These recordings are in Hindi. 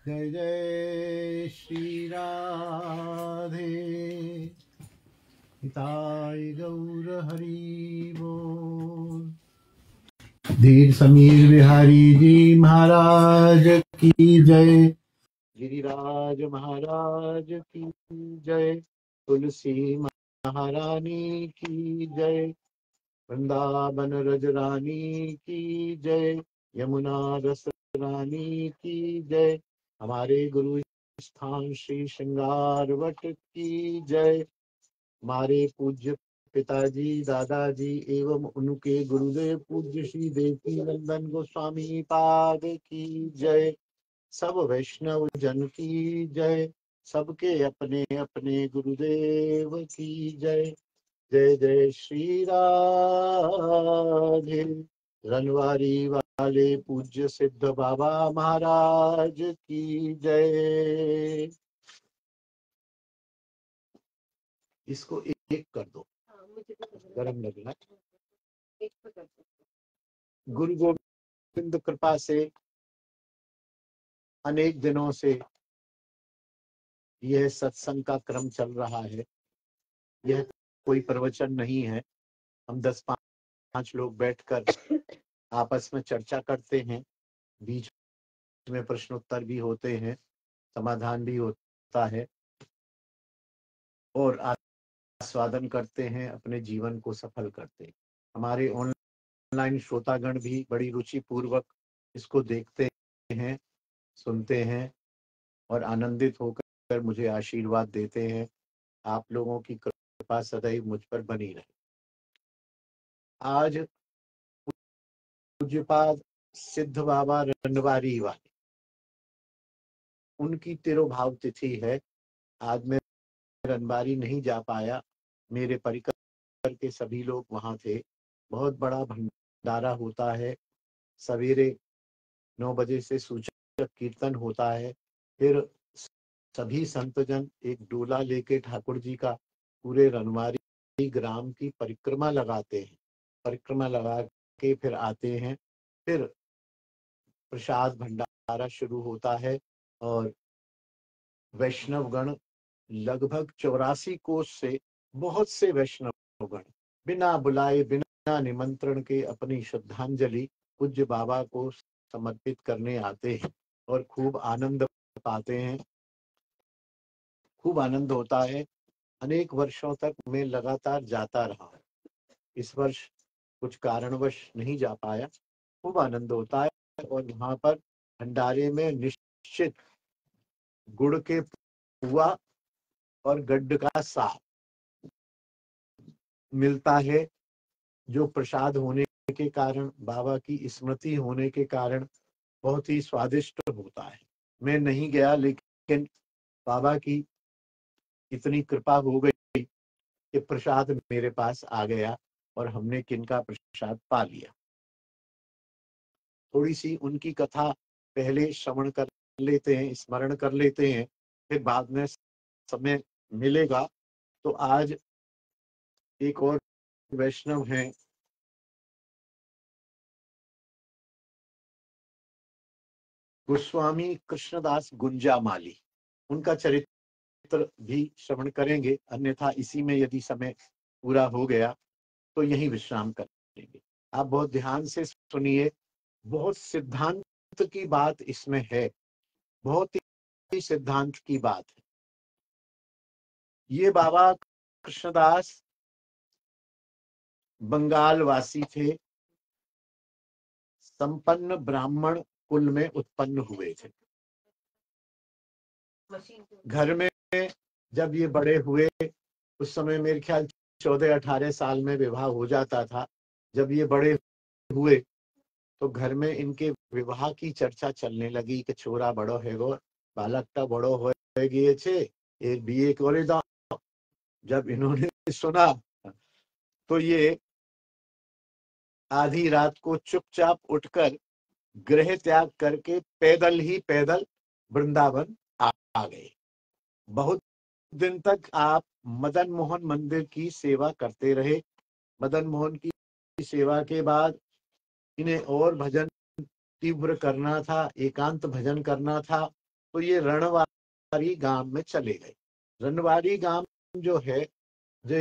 जय जय श्री राधे हिताय गौर हरि बोल। धीर समीर बिहारी जी महाराज की जय। गिरिराज महाराज की जय। तुलसी महारानी की जय। वृंदावन रज रानी की जय। यमुना रस रानी की जय। हमारे गुरु स्थान श्री श्रृंगारवट की जय। हमारे पूज्य पिताजी दादाजी एवं उनके गुरुदेव पूज्य श्री देवकी नंदन गोस्वामी पाद की जय। सब वैष्णव जन की जय। सबके अपने अपने गुरुदेव की जय। जय जय श्री राधे। रनवारी वाले पूज्य सिद्ध बाबा महाराज की जय। इसको एक कर दो, गरम लगना। गुरु गोविंद कृपा से अनेक दिनों से यह सत्संग का क्रम चल रहा है। यह कोई प्रवचन नहीं है। हम 10-5 लोग बैठकर आपस में चर्चा करते हैं। बीच में प्रश्नोत्तर भी होते हैं, समाधान भी होता है और आस्वादन करते हैं, अपने जीवन को सफल करते हैं। हमारे ऑनलाइन श्रोतागण भी बड़ी रुचि पूर्वक इसको देखते हैं, सुनते हैं और आनंदित होकर मुझे आशीर्वाद देते हैं। आप लोगों की कृपा सदैव मुझ पर बनी रहे। आज पूज्यपाद सिद्ध बाबा रनवारी वाले, उनकी तिरुभाव तिथि है। आज मैं रनवारी नहीं जा पाया। मेरे परिकर के सभी लोग वहां थे। बहुत बड़ा भंडारा होता है। सवेरे 9 बजे से सूचक कीर्तन होता है। फिर सभी संतजन एक डोला लेके ठाकुर जी का पूरे रनवारी ग्राम की परिक्रमा लगाते हैं। परिक्रमा लगा के फिर आते हैं। फिर प्रसाद भंडारा शुरू होता है और वैष्णवगण लगभग 84 कोस से बहुत से वैष्णवगण बिना बुलाए बिना निमंत्रण के अपनी श्रद्धांजलि पूज्य बाबा को समर्पित करने आते हैं और खूब आनंद पाते हैं। खूब आनंद होता है। अनेक वर्षों तक मैं लगातार जाता रहा। इस वर्ष कुछ कारणवश नहीं जा पाया। खूब आनंद होता है और वहां पर भंडारे में निश्चित गुड़ के पुआ और गड्ढ का साग मिलता है, जो प्रसाद होने के कारण, बाबा की स्मृति होने के कारण बहुत ही स्वादिष्ट होता है। मैं नहीं गया, लेकिन बाबा की इतनी कृपा हो गई कि प्रसाद मेरे पास आ गया और हमने किनका प्रसाद पा लिया। थोड़ी सी उनकी कथा पहले श्रवण कर लेते हैं, स्मरण कर लेते हैं, फिर बाद में समय मिलेगा तो आज एक और वैष्णव हैं, गोस्वामी कृष्णदास गुंजामाली। उनका चरित्र भी श्रवण करेंगे, अन्यथा इसी में यदि समय पूरा हो गया तो यही विश्राम करेंगे। आप बहुत ध्यान से सुनिए। बहुत सिद्धांत की बात इसमें है, बहुत ही सिद्धांत की बात है। ये बाबा कृष्णदास बंगाल वासी थे। संपन्न ब्राह्मण कुल में उत्पन्न हुए थे। घर में जब ये बड़े हुए, उस समय मेरे ख्याल 14-18 साल में विवाह हो जाता था। जब ये बड़े हुए तो घर में इनके विवाह की चर्चा चलने लगी कि छोरा बड़ो हैगो, बालकटा बड़ो हो गए छे, एक बीए करे दाओ। जब इन्होंने सुना तो ये आधी रात को चुपचाप उठकर गृह त्याग करके पैदल वृंदावन आ गए। बहुत दिन तक आप मदन मोहन मंदिर की सेवा करते रहे। मदन मोहन की सेवा के बाद इन्हें और भजन तीव्र करना था, एकांत भजन करना था। तो ये रणवारी गांव में चले गए। रणवारी गांव जो है, जो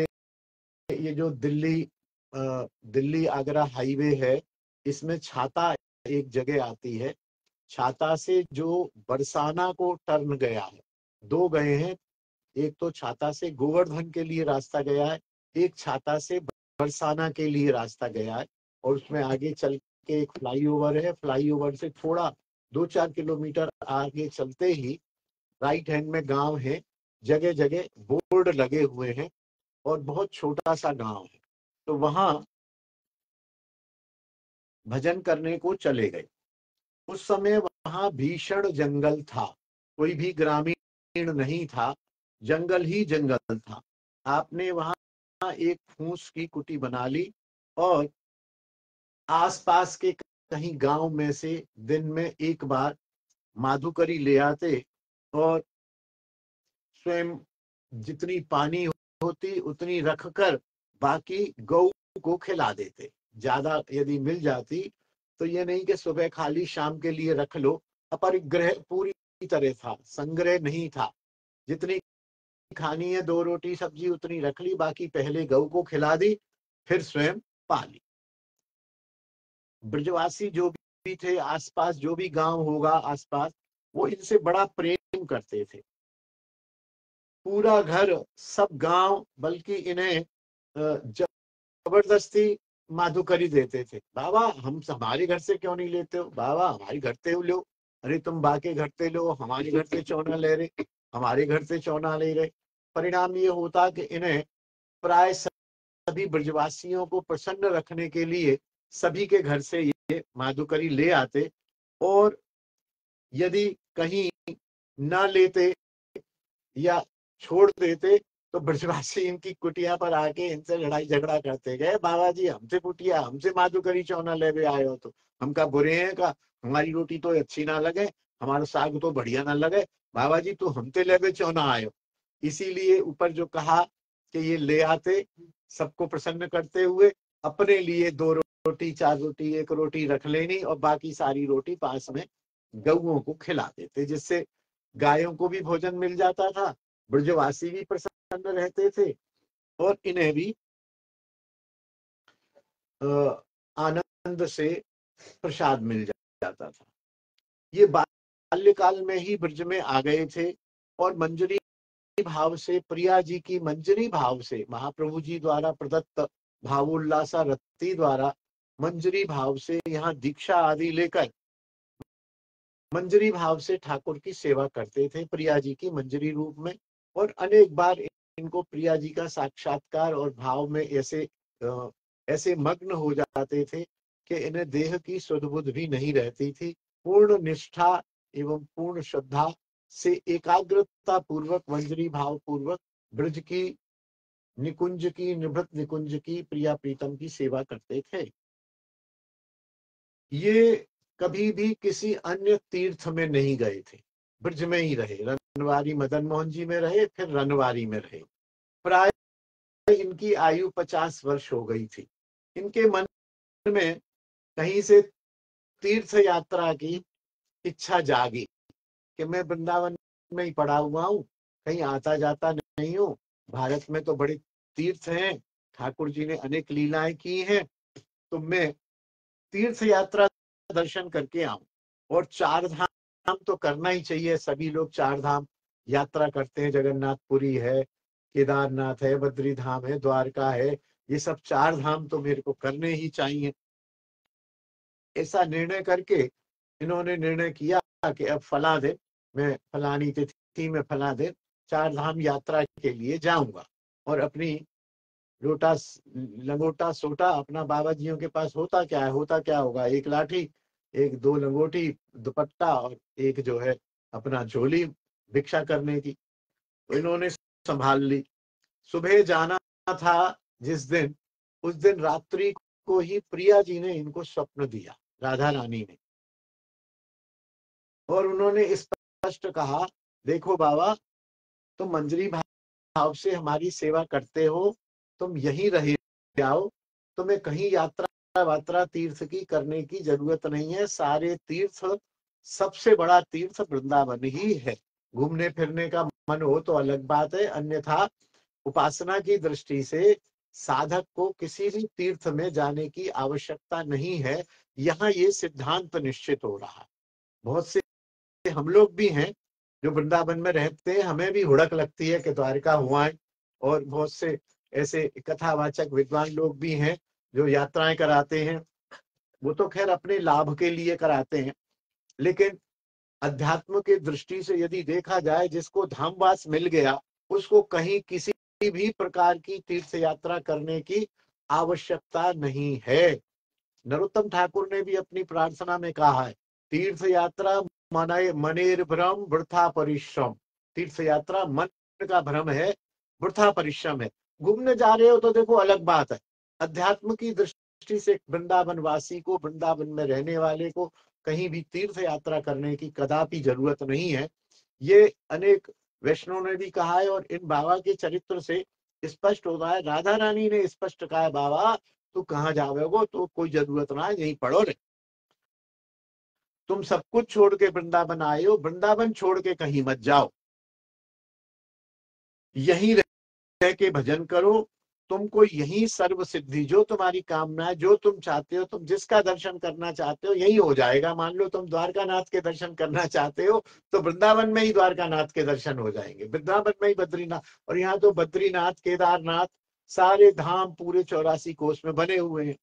ये जो दिल्ली आगरा हाईवे है, इसमें छाता एक जगह आती है। छाता से जो बरसाना को टर्न गया है, दो गए हैं। एक तो छाता से गोवर्धन के लिए रास्ता गया है, एक छाता से बरसाना के लिए रास्ता गया है। और उसमें आगे चल के एक फ्लाईओवर है, फ्लाईओवर से थोड़ा 2-4 किलोमीटर आगे चलते ही राइट हैंड में गांव है। जगह जगह बोर्ड लगे हुए हैं और बहुत छोटा सा गांव है। तो वहां भजन करने को चले गए। उस समय वहां भीषण जंगल था, कोई भी ग्रामीण नहीं था, जंगल ही जंगल था। आपने वहां एक फूस की कुटी बना ली और आसपास के कहीं गांव में से दिन में एक बार माधुकरी ले आते और स्वयं जितनी पानी होती उतनी रखकर बाकी गौ को खिला देते। ज्यादा यदि मिल जाती तो ये नहीं कि सुबह खाली शाम के लिए रख लो, अपरिग्रह पूरी तरह था, संग्रह नहीं था। जितनी खानी है 2 रोटी सब्जी उतनी रख ली, बाकी पहले गौ को खिला दी, फिर स्वयं पा ली। ब्रजवासी जो भी थे आसपास, जो भी गांव होगा आसपास, वो इनसे बड़ा प्रेम करते थे। पूरा घर, सब गांव, बल्कि इन्हें जबरदस्ती माधुकरी देते थे। बाबा हम हमारे घर से क्यों नहीं लेते हो, बाबा हमारे घर से लो, अरे तुम बाके घर से लो, हमारे घर से चौना ले रहे, हमारे घर से चौना ले रहे। परिणाम ये होता कि इन्हें प्राय सभी ब्रजवासियों को प्रसन्न रखने के लिए सभी के घर से ये माधुकरी ले आते। और यदि कहीं न लेते या छोड़ देते तो ब्रजवासी इनकी कुटिया पर आके इनसे लड़ाई झगड़ा करते गए, बाबा जी हमसे कुटिया, हमसे माधुकरी चौना ले आए हो, तो हम का बुरे हैं का, हमारी रोटी तो अच्छी ना लगे, हमारा साग तो बढ़िया ना लगे, बाबा जी तो हमसे ले चौना आयो। इसीलिए ऊपर जो कहा कि ये ले आते, सबको प्रसन्न करते हुए अपने लिए 2 रोटी 4 रोटी 1 रोटी रख लेनी और बाकी सारी रोटी पास में गऊओं को खिला देते, जिससे गायों को भी भोजन मिल जाता था, ब्रजवासी भी प्रसन्न रहते थे और इन्हें भी आनंद से प्रसाद मिल जाता था। ये बाल्यकाल में ही ब्रज में आ गए थे और मंजरी भाव से, प्रिया जी की मंजरी भाव से, महाप्रभु जी द्वारा प्रदत्त भावोल्लासा रत्ती द्वारा मंजरी भाव से यहाँ दीक्षा आदि लेकर मंजरी भाव से ठाकुर की सेवा करते थे, प्रिया जी की मंजरी रूप में। और अनेक बार इनको प्रिया जी का साक्षात्कार और भाव में ऐसे मग्न हो जाते थे कि इन्हें देह की सुध बुध भी नहीं रहती थी। पूर्ण निष्ठा एवं पूर्ण श्रद्धा से एकाग्रता पूर्वक, मंजरी भाव पूर्वक ब्रज की निकुंज की, निभृत निकुंज की, प्रिया प्रीतम की सेवा करते थे। ये कभी भी किसी अन्य तीर्थ में नहीं गए थे, ब्रज में ही रहे। रनवारी मदन मोहन जी में रहे, फिर रनवारी में रहे। प्राय इनकी आयु 50 वर्ष हो गई थी। इनके मन में कहीं से तीर्थ यात्रा की इच्छा जागी कि मैं वृंदावन में ही पड़ा हुआ हूँ, कहीं आता जाता नहीं हूँ। भारत में तो बड़े तीर्थ हैं, ठाकुर जी ने अनेक लीलाएं की हैं, तो मैं तीर्थ यात्रा दर्शन करके आऊं। और 4 धाम तो करना ही चाहिए, सभी लोग 4 धाम यात्रा करते हैं। जगन्नाथपुरी है, केदारनाथ है, बद्री धाम है, द्वारका है, ये सब 4 धाम तो मेरे को करने ही चाहिए। ऐसा निर्णय करके इन्होंने निर्णय किया कि अब फला दिन, मैं फलानी तिथि में फला दिन 4 धाम यात्रा के लिए जाऊंगा। और अपनी लोटा लंगोटा सोटा, अपना बाबा जियों के पास होता क्या है, होता क्या होगा, एक लाठी, एक 2 लंगोटी, दुपट्टा और एक जो है अपना झोली भिक्षा करने की, तो इन्होंने संभाल ली। सुबह जाना था जिस दिन, उस दिन रात्रि को ही प्रिया जी ने इनको स्वप्न दिया, राधा रानी ने। और उन्होंने स्पष्ट कहा, देखो बाबा तुम मंजरी भाव से हमारी सेवा करते हो, तुम यहीं रह जाओ, तुम्हें कहीं यात्रा वात्रा तीर्थ की करने की जरूरत नहीं है। सारे तीर्थ सबसे बड़ा तीर्थ वृंदावन ही है। घूमने फिरने का मन हो तो अलग बात है, अन्यथा उपासना की दृष्टि से साधक को किसी भी तीर्थ में जाने की आवश्यकता नहीं है। यहाँ ये सिद्धांत निश्चित हो रहा है। बहुत से हम लोग भी हैं जो वृंदावन में रहते हैं, हमें भी हुड़क लगती है कि द्वारका हुआ है, और बहुत से ऐसे कथावाचक विद्वान लोग भी हैं जो यात्राएं कराते हैं। वो तो खैर अपने लाभ के लिए कराते हैं, लेकिन अध्यात्म की दृष्टि से यदि देखा जाए, जिसको धामवास मिल गया उसको कहीं किसी भी प्रकार की तीर्थ यात्रा करने की आवश्यकता नहीं है। नरोत्तम ठाकुर ने भी अपनी प्रार्थना में कहा है, तीर्थ यात्रा मनेर भ्रम वृथा परिश्रम। तीर्थ यात्रा मन का भ्रम है, वृथा परिश्रम है। घूमने जा रहे हो तो देखो अलग बात है, अध्यात्म की दृष्टि से वृंदावन वासी को, वृंदावन में रहने वाले को कहीं भी तीर्थ यात्रा करने की कदापि जरूरत नहीं है। ये अनेक वैष्णव ने भी कहा है, और इन बाबा के चरित्र से स्पष्ट होता है। राधा रानी ने स्पष्ट कहा है, बाबा तू कहाँ जाओगे, तो कोई जरूरत ना है, यहीं पढ़ो रे। तुम सब कुछ छोड़ के वृंदावन आए हो, वृंदावन छोड़ के कहीं मत जाओ, यहीं रह के भजन करो। तुमको यही सर्व सिद्धि, जो तुम्हारी कामना है, जो तुम चाहते हो, तुम जिसका दर्शन करना चाहते हो, यही हो जाएगा। मान लो तुम द्वारकानाथ के दर्शन करना चाहते हो तो वृंदावन में ही द्वारकानाथ के दर्शन हो जाएंगे, वृंदावन में ही बद्रीनाथ। और यहाँ तो बद्रीनाथ, केदारनाथ, सारे धाम पूरे 84 कोस में बने हुए हैं।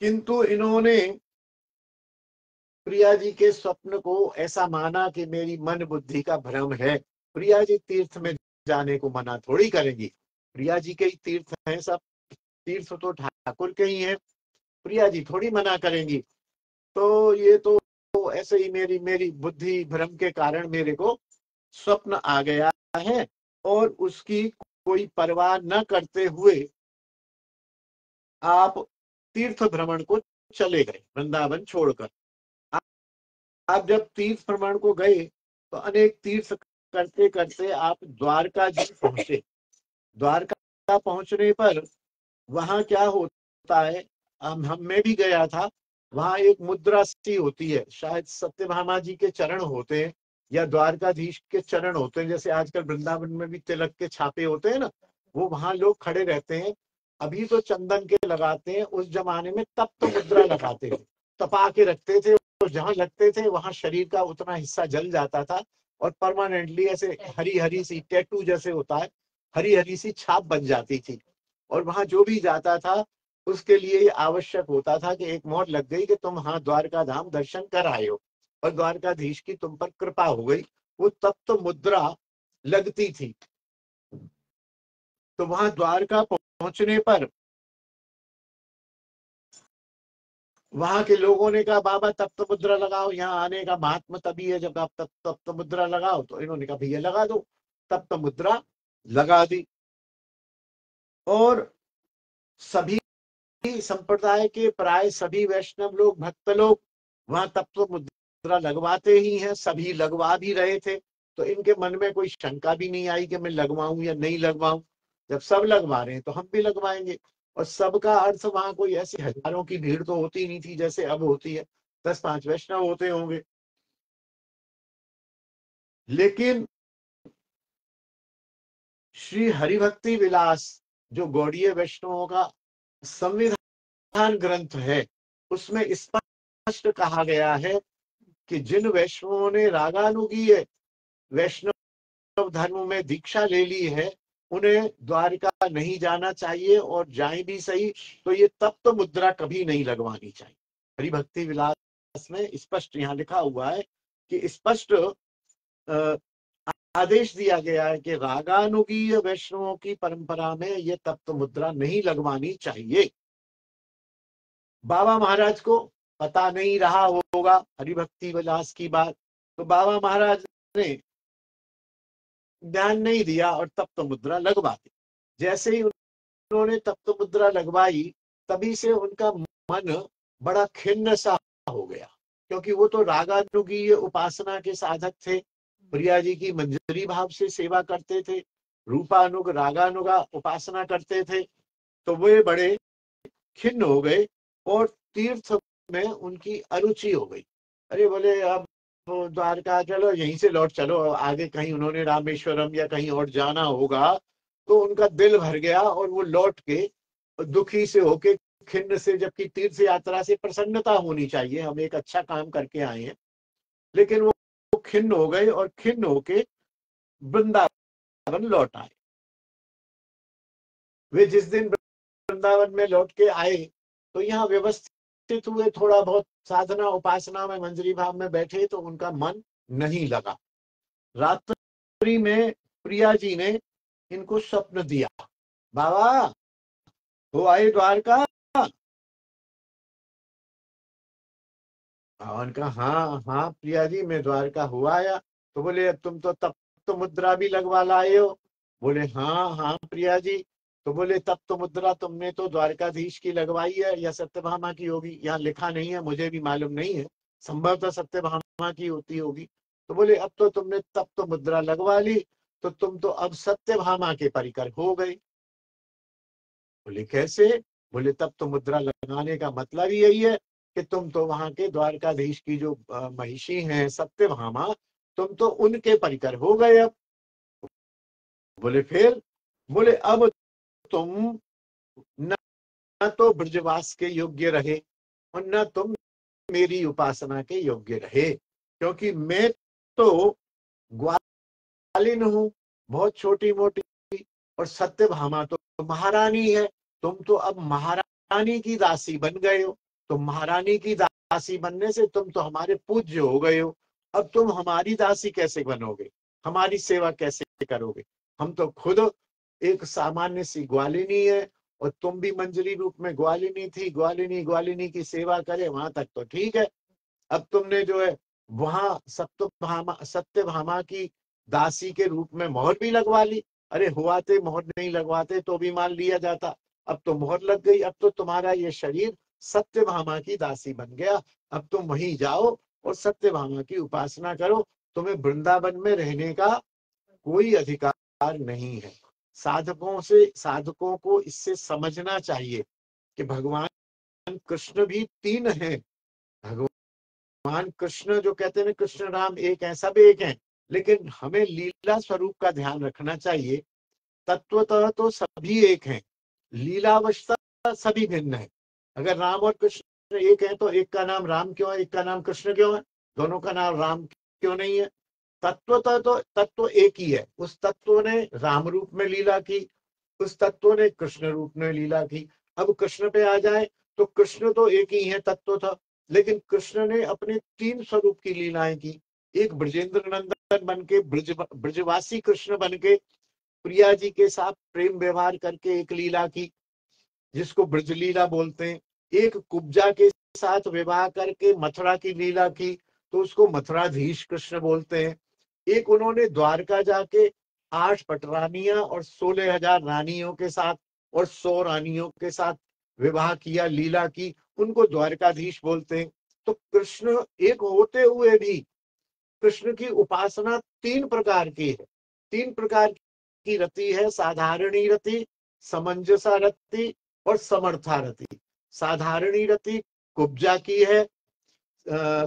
किंतु इन्होंने प्रिया जी के स्वप्न को ऐसा माना कि मेरी मन बुद्धि का भ्रम है। प्रिया जी तीर्थ में जाने को मना थोड़ी करेंगी, प्रिया जी के ही तीर्थ हैं सब, तीर्थ तो ठाकुर के ही हैं, प्रिया जी थोड़ी मना करेंगी। तो ये तो ऐसे ही मेरी मेरी बुद्धि भ्रम के कारण मेरे को स्वप्न आ गया है, और उसकी कोई परवाह न करते हुए आप तीर्थ भ्रमण को चले गए वृंदावन छोड़कर। आप जब तीर्थ भ्रमण को गए तो अनेक तीर्थ करते करते आप द्वारका जी पहुंचे। द्वारका पहुंचने पर वहां क्या होता है, हम मैं भी गया था, वहां एक मुद्रा सी होती है, शायद सत्यभामा जी के चरण होते हैं या द्वारकाधीश के चरण होते हैं। जैसे आजकल वृंदावन में भी तिलक के छापे होते हैं ना, वो वहां लोग खड़े रहते हैं। अभी तो चंदन के लगाते हैं, उस जमाने में तब तो मुद्रा लगाते थे, तपा के रखते थे, तो जहां लगते थे वहां शरीर का उतना हिस्सा जल जाता था, और परमानेंटली ऐसे हरी हरी सी टैटू जैसे होता है, हरी हरी सी छाप बन जाती थी। और वहां जो भी जाता था उसके लिए आवश्यक होता था कि एक मोहर लग गई कि तुम हाँ द्वारका धाम दर्शन कर आए हो, और द्वारकाधीश की तुम पर कृपा हो गई। वो तब तो मुद्रा लगती थी। तो वहां द्वारका पहुंचने पर वहां के लोगों ने कहा, बाबा तब तो मुद्रा लगाओ, यहाँ आने का महात्मा तभी है जब आप तब तो मुद्रा लगाओ। तो इन्होंने कहा भैया लगा दो, तब तो मुद्रा लगा दी। और सभी संप्रदाय के प्राय सभी वैष्णव लोग, भक्त लोग वहां तब तो मुद्रा लगवाते ही हैं, सभी लगवा भी रहे थे। तो इनके मन में कोई शंका भी नहीं आई कि मैं लगवाऊं या नहीं लगवाऊं। जब सब लगवा रहे हैं तो हम भी लगवाएंगे। और सबका अर्थ वहां कोई ऐसी हजारों की भीड़ तो होती नहीं थी जैसे अब होती है, 10-5 वैष्णव होते होंगे। लेकिन श्री हरिभक्ति विलास, जो गौड़ीय वैष्णवों का संविधान ग्रंथ है, उसमें स्पष्ट कहा गया है कि जिन वैष्णवों ने रागानुगीय वैष्णव धर्म में दीक्षा ले ली है, उन्हें द्वारका नहीं जाना चाहिए, और जाए भी सही तो ये तब तो मुद्रा कभी नहीं लगवानी चाहिए। हरिभक्ति विलास में स्पष्ट यहाँ लिखा हुआ है कि स्पष्ट आदेश दिया गया है कि रागानुगीय वैष्णवों की परंपरा में ये तप्त मुद्रा नहीं लगवानी चाहिए। बाबा महाराज को पता नहीं रहा होगा हरिभक्ति विलास की बात, तो बाबा महाराज ने ध्यान नहीं दिया और तप्त मुद्रा लगवा दी। जैसे ही उन्होंने तप्त मुद्रा लगवाई, तभी से उनका मन बड़ा खिन्न सा हो गया, क्योंकि वो तो रागानुगीय उपासना के साधक थे, प्रिया जी की मंजरी भाव से सेवा करते थे, रूपानुग रागानुगा उपासना करते थे। तो वे बड़े खिन्न हो गए और तीर्थ में उनकी अरुचि हो गई। अरे बोले अब वो द्वारका चलो, यहीं से लौट चलो, आगे कहीं उन्होंने रामेश्वरम या कहीं और जाना होगा। तो उनका दिल भर गया और वो लौट के दुखी से होके, खिन्न से, जबकि तीर्थ यात्रा से प्रसन्नता होनी चाहिए, हम एक अच्छा काम करके आए हैं, लेकिन वो खिन्न हो गए और खिन्न होके वृंदावन लौट आए। वे जिस दिन वृंदावन में लौट के आए तो यहाँ व्यवस्थित हुए, थोड़ा बहुत साधना उपासना में मंजरी भाव में बैठे, तो उनका मन नहीं लगा। रात्रि में प्रिया जी ने इनको स्वप्न दिया, बाबा वो आए द्वारका। उनका हाँ हाँ प्रिया जी मैं द्वारका हुआ आया। तो बोले अब तुम तो तब तो मुद्रा भी लगवा लाए हो। बोले हाँ हाँ प्रिया जी। तो बोले तब तो मुद्रा तुमने तो द्वारकाधीश की लगवाई है या सत्यभामा की होगी, यहाँ लिखा नहीं है, मुझे भी मालूम नहीं है, संभवतः सत्यभामा की होती होगी। तो बोले अब तो तुमने तब तो मुद्रा लगवा ली, तो तुम तो अब सत्यभामा के परिकर हो गए। बोले कैसे? बोले तब तो मुद्रा लगाने का मतलब ही यही है कि तुम तो वहां के द्वारकाधीश की जो महिषी हैं सत्यभामा, तुम तो उनके परिकर हो गए अब। बोले फिर? बोले अब तुम न तो ब्रजवास के योग्य रहे और न तुम मेरी उपासना के योग्य रहे, क्योंकि मैं तो ग्वालिन हूँ, बहुत छोटी मोटी, और सत्यभामा तो महारानी है। तुम तो अब महारानी की दासी बन गए हो। तो महारानी की दासी बनने से तुम तो हमारे पूज्य हो गए हो। अब तुम हमारी दासी कैसे बनोगे, हमारी सेवा कैसे करोगे? हम तो खुद एक सामान्य सी ग्वालिनी है, और तुम भी मंजरी रूप में ग्वालिनी थी, ग्वालिनी ग्वालिनी की सेवा करे वहां तक तो ठीक है। अब तुमने जो है वहां सत्यभामा की दासी के रूप में मोहर भी लगवा ली। अरे हुआते मोहर नहीं लगवाते तो भी मान लिया जाता, अब तो मोहर लग गई, अब तो तुम्हारा ये शरीर सत्यभामा की दासी बन गया। अब तुम वहीं जाओ और सत्यभामा की उपासना करो, तुम्हें वृंदावन में रहने का कोई अधिकार नहीं है। साधकों को इससे समझना चाहिए कि भगवान कृष्ण भी तीन हैं। भगवान कृष्ण जो कहते हैं कृष्ण राम एक हैं, सब एक हैं, लेकिन हमें लीला स्वरूप का ध्यान रखना चाहिए। तत्वतः तो सभी एक हैं, लीलावशतः सभी भिन्न है। अगर राम और कृष्ण एक है तो एक का नाम राम क्यों है, एक का नाम कृष्ण क्यों है, दोनों का नाम राम क्यों नहीं है? तत्वतः तो तत्व एक ही है। उस तत्व ने राम रूप में लीला की, उस तत्व ने कृष्ण रूप में लीला की। अब कृष्ण पे आ जाए तो कृष्ण तो एक ही है तत्व था, लेकिन कृष्ण ने अपने तीन स्वरूप की लीलाएं की। एक ब्रजेंद्र नंदन बन के, ब्रजवासी कृष्ण बन के प्रिया जी के साथ प्रेम व्यवहार करके एक लीला की, जिसको ब्रजलीला बोलते हैं। एक कुब्जा के साथ विवाह करके मथुरा की लीला की, तो उसको मथुराधीश कृष्ण बोलते हैं। एक उन्होंने द्वारका जाके 8 पटरानियां और 16,000 रानियों के साथ और 100 रानियों के साथ विवाह किया, लीला की, उनको द्वारकाधीश बोलते हैं। तो कृष्ण एक होते हुए भी कृष्ण की उपासना 3 प्रकार की है। 3 प्रकार की रति है, साधारणी रति, समंजसा रति और समर्था रति। साधारणी रति कुब्जा की है,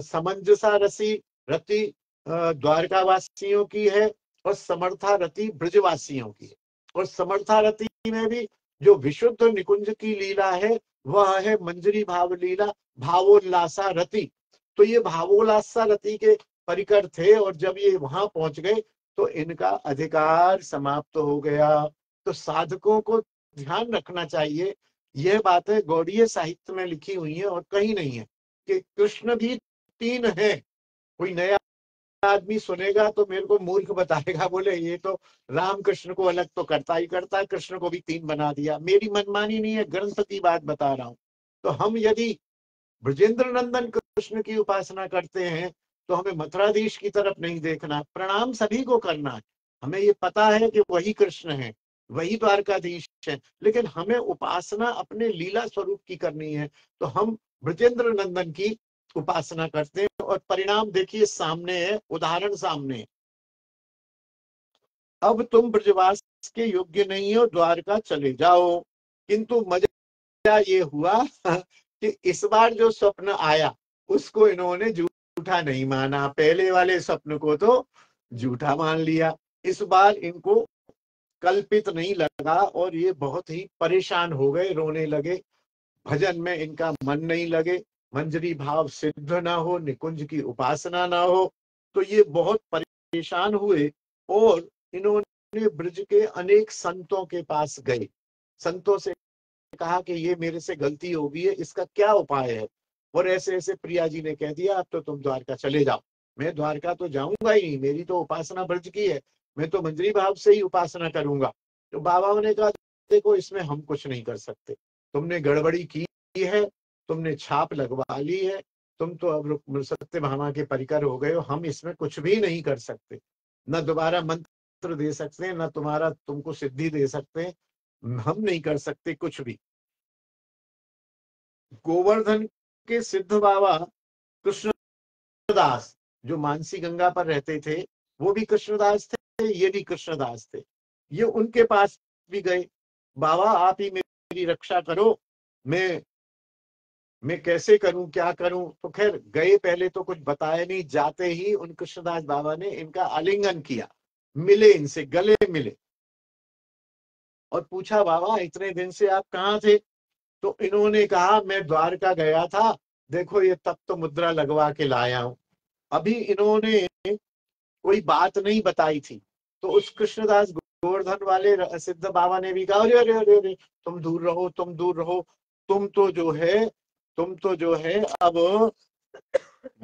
समंजसा रति द्वारकावासियों की है, और समर्था रति ब्रजवासियों की है। और समर्था रति में भी जो विशुद्ध निकुंज की लीला है वह है मंजरी भाव लीला, भावोल्लासा रति। तो ये भावोल्लासा रति के परिकर थे, और जब ये वहां पहुंच गए तो इनका अधिकार समाप्त हो गया। तो साधकों को ध्यान रखना चाहिए, यह बातें गौड़ीय साहित्य में लिखी हुई है और कहीं नहीं है, कि कृष्ण भी 3 है। कोई नया आदमी सुनेगा तो मेरे को मूर्ख बताएगा, बोले ये तो राम कृष्ण को अलग तो करता ही करता है, कृष्ण को भी 3 बना दिया। मेरी मनमानी नहीं है, ग्रंथ की बात बता रहा हूं। तो हम यदि ब्रजेंद्र नंदन कृष्ण की उपासना करते हैं तो हमें मथुराधीश की तरफ नहीं देखना, प्रणाम सभी को करना है। हमें ये पता है कि वही कृष्ण है, वही द्वारकाधीश है, लेकिन हमें उपासना अपने लीला स्वरूप की करनी है। तो हम ब्रजेंद्र नंदन की उपासना करते हैं, और परिणाम देखिए सामने है, उदाहरण सामने है। अब तुम ब्रजवास के योग्य नहीं हो, द्वारका चले जाओ। किंतु मजा ये हुआ कि इस बार जो स्वप्न आया उसको इन्होंने झूठ झूठा नहीं माना, पहले वाले स्वप्न को तो झूठा मान लिया। इस बार इनको कल्पित नहीं लगा और ये बहुत ही परेशान हो गए, रोने लगे। भजन में इनका मन नहीं लगे, मंजरी भाव सिद्ध ना हो, निकुंज की उपासना ना हो, तो ये बहुत परेशान हुए और इन्होंने ब्रज के अनेक संतों के पास गए। संतों से कहा कि ये मेरे से गलती हो गई है, इसका क्या उपाय है। और ऐसे ऐसे प्रिया जी ने कह दिया अब तो तुम द्वारका चले जाओ। मैं द्वारका तो जाऊंगा ही नहीं, मेरी तो उपासना ब्रज की है, मैं तो मंजरी भाव से ही उपासना करूंगा। तो बाबा ने कहा देखो इसमें हम कुछ नहीं कर सकते, तुमने गड़बड़ी की है, तुमने छाप लगवा ली है, तुम तो अब सत्यभामा के परिकर हो गए हो, हम इसमें कुछ भी नहीं कर सकते, न दोबारा मंत्र दे सकते न तुम्हारा तुमको सिद्धि दे सकते, हम नहीं कर सकते कुछ भी। गोवर्धन के सिद्ध बाबा कृष्णदास जो मानसी गंगा पर रहते थे, वो भी कृष्णदास थे, ये भी कृष्णदास थे। ये उनके पास भी गए, बाबा आप ही मेरी रक्षा करो, मैं कैसे करूं, क्या करूं। तो खैर गए, पहले तो कुछ बताया नहीं, जाते ही उन कृष्णदास बाबा ने इनका आलिंगन किया, मिले, इनसे गले मिले और पूछा बाबा इतने दिन से आप कहाँ थे। तो इन्होंने कहा मैं द्वारका गया था, देखो ये तब तो मुद्रा लगवा के लाया हूं। अभी इन्होंने कोई बात नहीं बताई थी। तो उस कृष्णदास गोवर्धन वाले सिद्ध बाबा ने भी कहा अरे अरे अरे अरे तुम दूर रहो, तुम दूर रहो, तुम तो जो है अब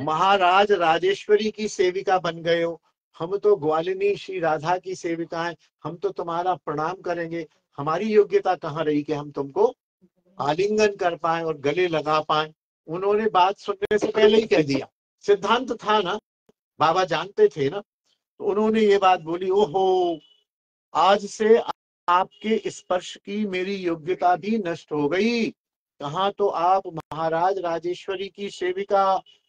महाराज राजेश्वरी की सेविका बन गए हो, हम तो ग्वालिनी श्री राधा की सेविका हैं, हम तो तुम्हारा प्रणाम करेंगे, हमारी योग्यता कहाँ रही कि हम तुमको आलिंगन कर पाए और गले लगा पाए। उन्होंने बात सुनने से पहले ही कह दिया, सिद्धांत था ना, बाबा जानते थे ना। तो उन्होंने ये बात बोली, ओहो आज से आपके स्पर्श की मेरी योग्यता भी नष्ट हो गई, कहाँ तो आप महाराज राजेश्वरी की सेविका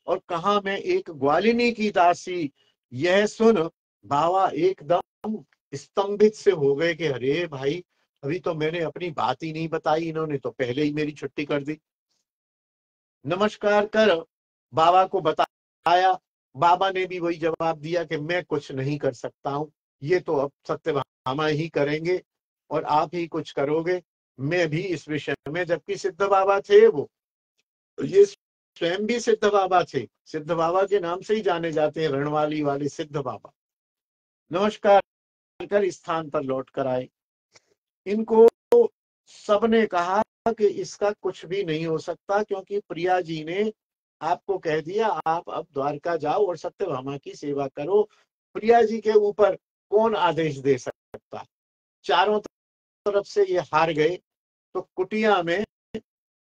और कहाँ मैं एक ग्वालिनी की दासी। यह सुन बाबा एकदम स्तंभित से हो गए कि अरे भाई अभी तो मैंने अपनी बात ही नहीं बताई, इन्होंने तो पहले ही मेरी छुट्टी कर दी। नमस्कार कर बाबा को बताया, बाबा ने भी वही जवाब दिया कि मैं कुछ नहीं कर सकता हूं, ये तो अब सत्यभामा ही करेंगे और आप ही कुछ करोगे, मैं भी इस विषय में। जबकि सिद्ध बाबा थे वो, ये स्वयं भी सिद्ध बाबा थे, सिद्ध बाबा के नाम से ही जाने जाते हैं रणवाली वाले सिद्ध बाबा। नमस्कार कर स्थान पर लौट कर आए। इनको सबने कहा कि इसका कुछ भी नहीं हो सकता, क्योंकि प्रिया जी ने आपको कह दिया आप अब द्वारका जाओ और सत्यभामा की सेवा करो। प्रिया जी के ऊपर कौन आदेश दे सकता। चारों तरफ से ये हार गए, तो कुटिया में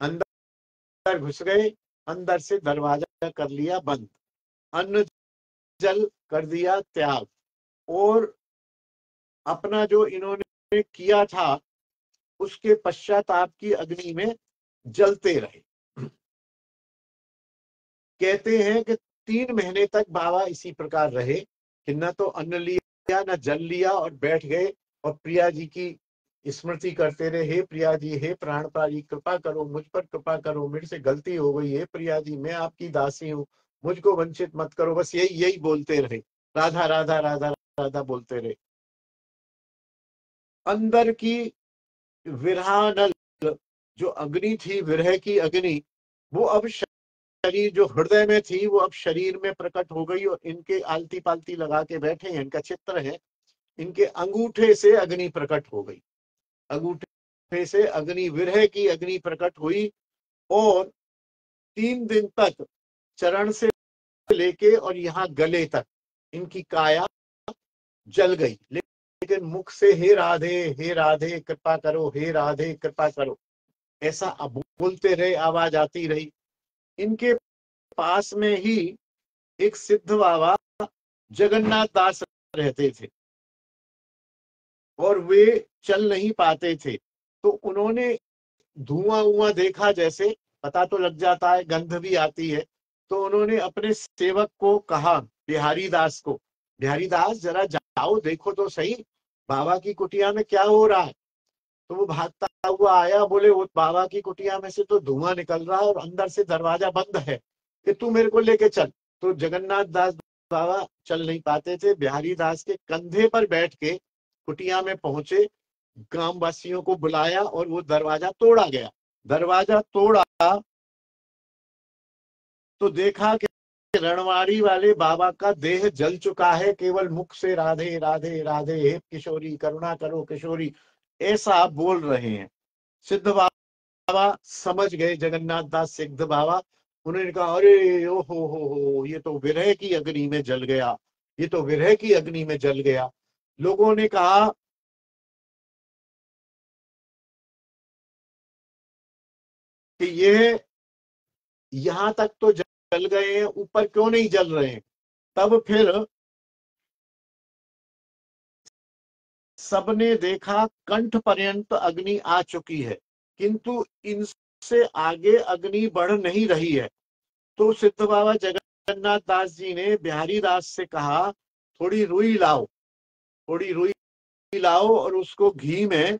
अंदर घुस गए, अंदर से दरवाजा कर लिया बंद, अन्न जल कर दिया त्याग, और अपना जो इन्होंने किया था उसके पश्चाताप की अग्नि में जलते रहे। कहते हैं कि 3 महीने तक बाबा इसी प्रकार रहे कि न तो अन्न लिया न जल लिया, और बैठ गए और प्रिया जी की स्मृति करते रहे, हे प्रिया जी, हे प्राणपारी, कृपा करो मुझ पर, कृपा करो, मेरे से गलती हो गई, हे प्रिया जी मैं आपकी दासी हूँ, मुझको वंचित मत करो, बस यही यही बोलते रहे, राधा राधा राधा राधा बोलते रहे। अंदर की विरहानल जो अग्नि थी, विरह की अग्नि, वो अब शरीर जो हृदय में थी वो अब शरीर में प्रकट हो गई, और इनके आलती पालती लगा के बैठे हैं, इनका चित्र है, इनके अंगूठे से अग्नि प्रकट हो गई, अंगूठे से अग्नि, विरह की अग्नि प्रकट हुई, और 3 दिन तक चरण से लेके और यहाँ गले तक इनकी काया जल गई, लेकिन मुख से हे राधे कृपा करो, हे राधे कृपा करो, ऐसा अब बोलते रहे, आवाज आती रही। इनके पास में ही एक सिद्ध बाबा जगन्नाथ दास रहते थे, और वे चल नहीं पाते थे, तो उन्होंने धुआं उआं देखा, जैसे पता तो लग जाता है, गंध भी आती है, तो उन्होंने अपने सेवक को कहा, बिहारी दास को, बिहारी दास जरा जाओ देखो तो सही बाबा की कुटिया में क्या हो रहा है। तो वो भागता हुआ आया, बोले वो बाबा की कुटिया में से तो धुआं निकल रहा है और अंदर से दरवाजा बंद है, कि तू मेरे को लेके चल। तो जगन्नाथ दास बाबा चल नहीं पाते थे, बिहारी दास के कंधे पर बैठ के कुटिया में पहुंचे, ग्राम वासियों को बुलाया और वो दरवाजा तोड़ा गया। दरवाजा तोड़ा तो देखा कि रणवाड़ी वाले बाबा का देह जल चुका है, केवल मुख से राधे राधे राधे, हे किशोरी करुणा करो किशोरी, ऐसा बोल रहे हैं। सिद्ध बाबा समझ गए, जगन्नाथ दास सिद्ध बाबा। उन्होंने कहा, अरे ओ हो, ये तो विरह की अग्नि में जल गया, ये तो विरह की अग्नि में जल गया। लोगों ने कहा कि ये यहां तक तो जल गए हैं, ऊपर क्यों नहीं जल रहे हैं। तब फिर सबने देखा कंठ पर्यंत अग्नि आ चुकी है, किंतु इनसे आगे अग्नि बढ़ नहीं रही है। तो सिद्ध बाबा जगन्नाथ दास जी ने बिहारी दास से कहा, थोड़ी रुई लाओ, थोड़ी रुई लाओ, और उसको घी में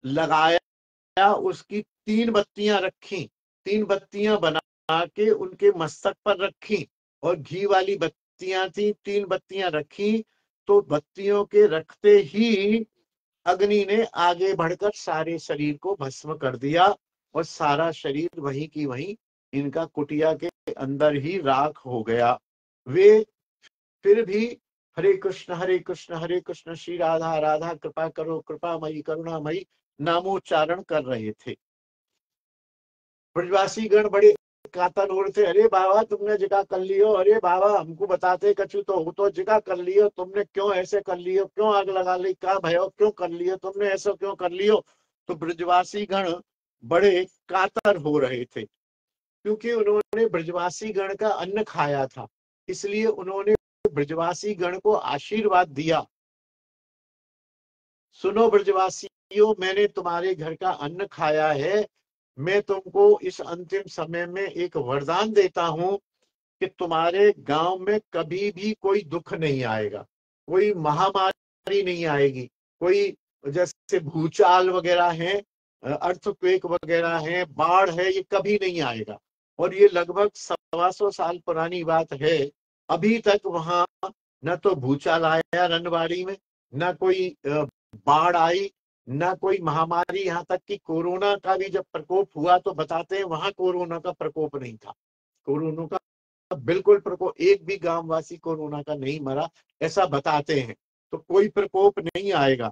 लगाया, उसकी 3 बत्तियां रखी, 3 बत्तियां बना के उनके मस्तक पर रखी, और घी वाली बत्तियां थी, 3 बत्तियां रखी। तो बत्तियों के रखते ही अग्नि ने आगे बढ़कर सारे शरीर को भस्म कर दिया, और सारा शरीर वहीं की वहीं इनका कुटिया के अंदर ही राख हो गया। वे फिर भी हरे कृष्ण श्री राधा राधा कृपा करो कृपामयी करुणामयी नामोच्चारण कर रहे थे। ब्रजवासी गण बड़े कातर हो रहे थे, अरे बाबा तुमने जिका कर लियो, अरे बाबा हमको बताते कछु तो हो, तो जिका कर लियो तुमने, क्यों ऐसे कर लियो, क्यों आग लगा ली, क्या भयो, क्यों कर लियो तुमने, ऐसा क्यों कर लियो। तो ब्रजवासी गण बड़े कातर हो रहे थे, क्योंकि उन्होंने ब्रजवासी गण का अन्न खाया था, इसलिए उन्होंने ब्रजवासी गण को आशीर्वाद दिया, सुनो ब्रजवासियों, मैंने तुम्हारे घर का अन्न खाया है, मैं तुमको इस अंतिम समय में एक वरदान देता हूं कि तुम्हारे गांव में कभी भी कोई दुख नहीं आएगा, कोई महामारी नहीं आएगी, कोई जैसे भूचाल वगैरह है, अर्थक्वेक वगैरह है, बाढ़ है, ये कभी नहीं आएगा। और ये लगभग 125 साल पुरानी बात है। अभी तक वहां न तो भूचाल आया रनवाड़ी में, न कोई बाढ़ आई, न कोई महामारी, यहाँ तक कि कोरोना का भी जब प्रकोप हुआ तो बताते हैं वहां कोरोना का प्रकोप नहीं था। कोरोना का बिल्कुल प्रकोप, एक भी गांववासी कोरोना का नहीं मरा, ऐसा बताते हैं। तो कोई प्रकोप नहीं आएगा,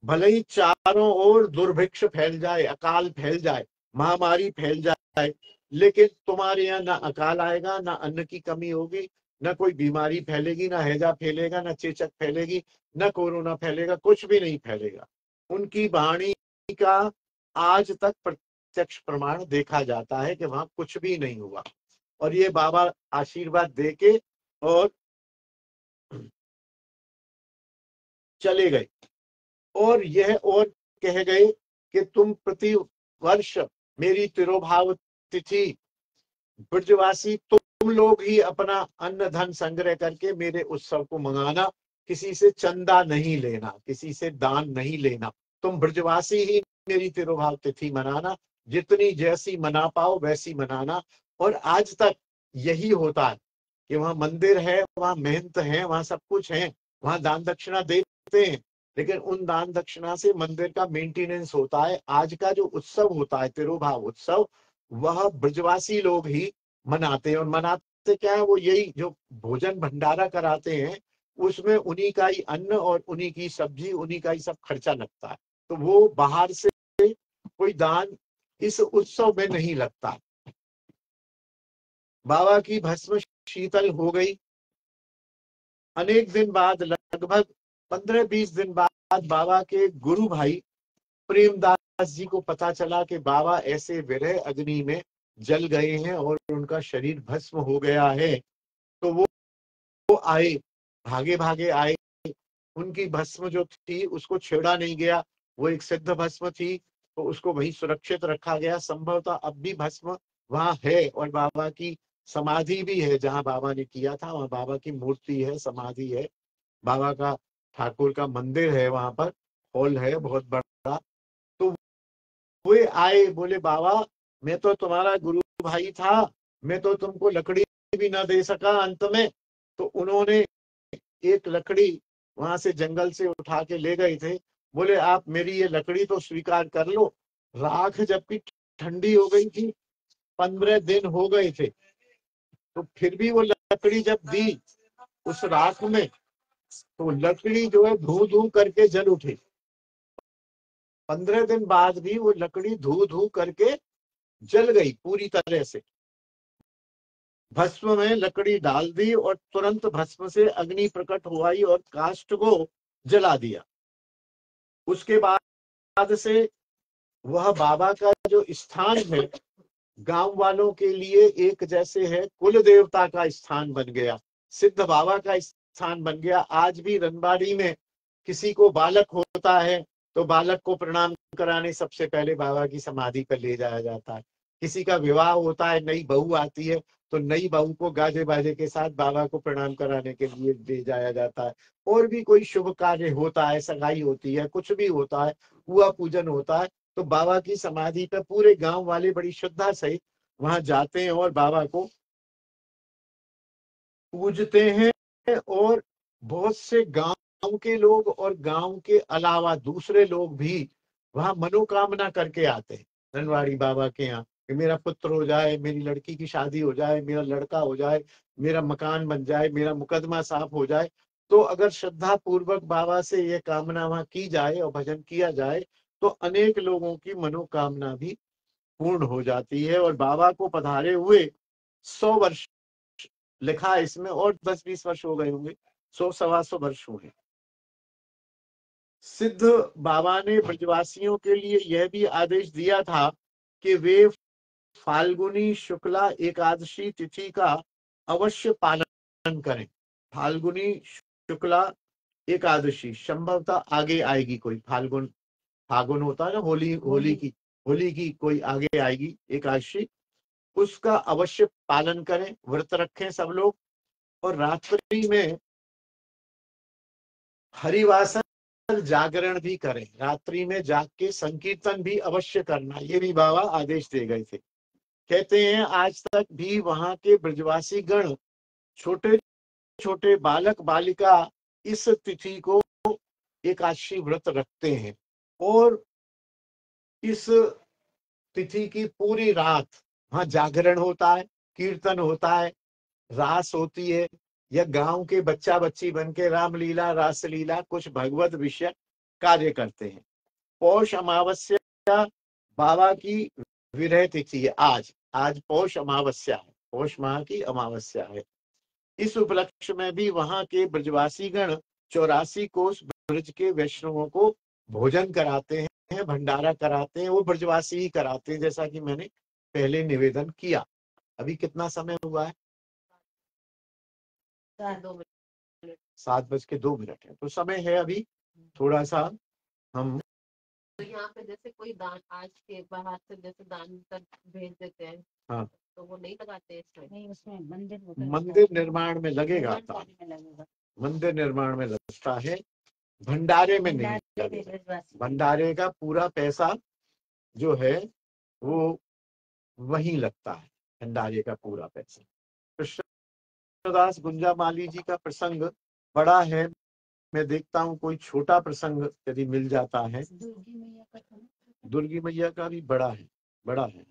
भले ही चारों ओर दुर्भिक्ष फैल जाए, अकाल फैल जाए, महामारी फैल जाए, लेकिन तुम्हारे यहाँ ना अकाल आएगा, ना अन्न की कमी होगी, ना कोई बीमारी फैलेगी, ना हैजा फैलेगा, ना चेचक फैलेगी, ना कोरोना फैलेगा, कुछ भी नहीं फैलेगा। उनकी वाणी का आज तक प्रत्यक्ष प्रमाण देखा जाता है कि वहां कुछ भी नहीं हुआ। और ये बाबा आशीर्वाद देके और चले गए, और यह और कह गए कि तुम प्रति वर्ष मेरी तिरोभाव तिथि ब्रजवासी तुम लोग ही अपना अन्न धन संग्रह करके मेरे उत्सव को मंगाना, किसी से चंदा नहीं लेना, किसी से दान नहीं लेना, तुम ब्रजवासी ही मेरी तिरोभाव तिथि मनाना, जितनी जैसी मना पाओ वैसी मनाना। और आज तक यही होता है कि वहां मंदिर है, वहां महंत है, वहां सब कुछ है, वहां दान दक्षिणा देते हैं, लेकिन उन दान दक्षिणा से मंदिर का मेंटेनेंस होता है। आज का जो उत्सव होता है तिरुभाव उत्सव, वह ब्रजवासी लोग ही मनाते हैं। और मनाते क्या है, वो यही जो भोजन भंडारा कराते हैं, उसमें उन्हीं का ही अन्न और उन्हीं की सब्जी, उन्हीं का ही सब खर्चा लगता है। तो वो बाहर से कोई दान इस उत्सव में नहीं लगता। बाबा की भस्म शीतल हो गई। अनेक दिन बाद, लगभग 15-20 दिन बाद, बाबा के गुरु भाई प्रेमदास जी को पता चला कि बाबा ऐसे विरह अग्नि में जल गए हैं और उनका शरीर भस्म हो गया है। तो वो आए, भागे भागे आए। उनकी भस्म जो थी उसको छेड़ा नहीं गया, वो एक सिद्ध भस्म थी, तो उसको वहीं सुरक्षित रखा गया। संभवतः अब भी भस्म वहां है, और बाबा की समाधि भी है, जहां बाबा ने किया था वहां बाबा की मूर्ति है, समाधि है, बाबा का ठाकुर का मंदिर है, वहां पर हॉल है बहुत बड़ा। तो वे आए, बोले बाबा मैं तो तुम्हारा गुरु भाई था, मैं तो तुमको लकड़ी भी न दे सका अंत में, तो उन्होंने एक लकड़ी वहां से जंगल से उठा के ले गए थे। बोले आप मेरी ये लकड़ी तो स्वीकार कर लो। राख जबकि ठंडी हो गई थी, 15 दिन हो गए थे, तो फिर भी वो लकड़ी जब दी उस राख में, तो लकड़ी जो है धू धू करके जल उठी। 15 दिन बाद भी वो लकड़ी धू धू करके जल गई पूरी तरह से। भस्म में लकड़ी डाल दी और तुरंत भस्म से अग्नि प्रकट हुई और काष्ठ को जला दिया। उसके बाद से वह बाबा का जो स्थान है गांव वालों के लिए एक जैसे है, कुल देवता का स्थान बन गया, सिद्ध बाबा का स्थान बन गया। आज भी रनबाड़ी में किसी को बालक होता है तो बालक को प्रणाम कराने सबसे पहले बाबा की समाधि पर ले जाया जाता है। किसी का विवाह होता है, नई बहू आती है, तो नई बहू को गाजे बाजे के साथ बाबा को प्रणाम कराने के लिए ले जाया जाता है। और भी कोई शुभ कार्य होता है, सगाई होती है, कुछ भी होता है, हुआ पूजन होता है, तो बाबा की समाधि पर पूरे गांव वाले बड़ी श्रद्धा सहित वहां जाते हैं और बाबा को पूजते हैं। और बहुत से गांव के लोग और गांव के अलावा दूसरे लोग भी वहां मनोकामना करके आते हैं रनवाड़ी बाबा के यहाँ, कि मेरा पुत्र हो जाए, मेरी लड़की की शादी हो जाए, मेरा लड़का हो जाए, मेरा मकान बन जाए, मेरा मुकदमा साफ हो जाए। तो अगर श्रद्धा पूर्वक बाबा से ये कामना वहां की जाए और भजन किया जाए, तो अनेक लोगों की मनोकामना भी पूर्ण हो जाती है। और बाबा को पधारे हुए 100 वर्ष लिखा है इसमें, और 10-20 वर्ष हो गए होंगे, 100-125 हुए। सिद्ध बाबा ने ब्रजवासियों के लिए यह भी आदेश दिया था कि वे फाल्गुनी शुक्ला एकादशी तिथि का अवश्य पालन करें। फाल्गुनी शुक्ला एकादशी संभवतः आगे आएगी, कोई फाल्गुन, फागुन होता है ना, होली की कोई आगे आएगी एकादशी, उसका अवश्य पालन करें, व्रत रखें सब लोग। और रात्रि में हरिवासर जागरण भी करें, रात्रि में जाग के संकीर्तन भी अवश्य करना, ये भी बाबा आदेश दे गए थे। कहते हैं आज तक भी वहां के ब्रजवासी गण, छोटे छोटे बालक बालिका इस तिथि को एकादशी व्रत रखते हैं। और इस तिथि की पूरी रात वहां जागरण होता है, कीर्तन होता है, रास होती है, या गांव के बच्चा बच्ची बन के रामलीला रासलीला कुछ भगवत विषय कार्य करते हैं। पौष अमावस्या बाबा की विरह तिथि है आज, आज पौष अमावस्या है, पौष माह की अमावस्या है। इस उपलक्ष्य में भी वहां के ब्रजवासी गण 84 कोस ब्रज के वैष्णवों को भोजन कराते हैं, भंडारा कराते हैं, वो ब्रजवासी ही कराते हैं, जैसा कि मैंने पहले निवेदन किया। अभी कितना समय हुआ है? 7:02 है, तो समय है अभी थोड़ा सा। हम तो यहाँ पे जैसे कोई दान आज के बाहर से जैसे दान तक भेज देते हैं, हाँ, तो वो नहीं लगाते इसमें? नहीं, उसमें मंदिर निर्माण में लगेगा, मंदिर निर्माण में लगता है, भंडारे में नहीं लगेगा। भंडारे का पूरा पैसा जो है वो वहीं लगता है, भंडारे का पूरा पैसा। कृष्णदास गुंजामाली जी का प्रसंग बड़ा है, मैं देखता हूँ कोई छोटा प्रसंग यदि मिल जाता है। दुर्गी मैया का भी बड़ा है, बड़ा है।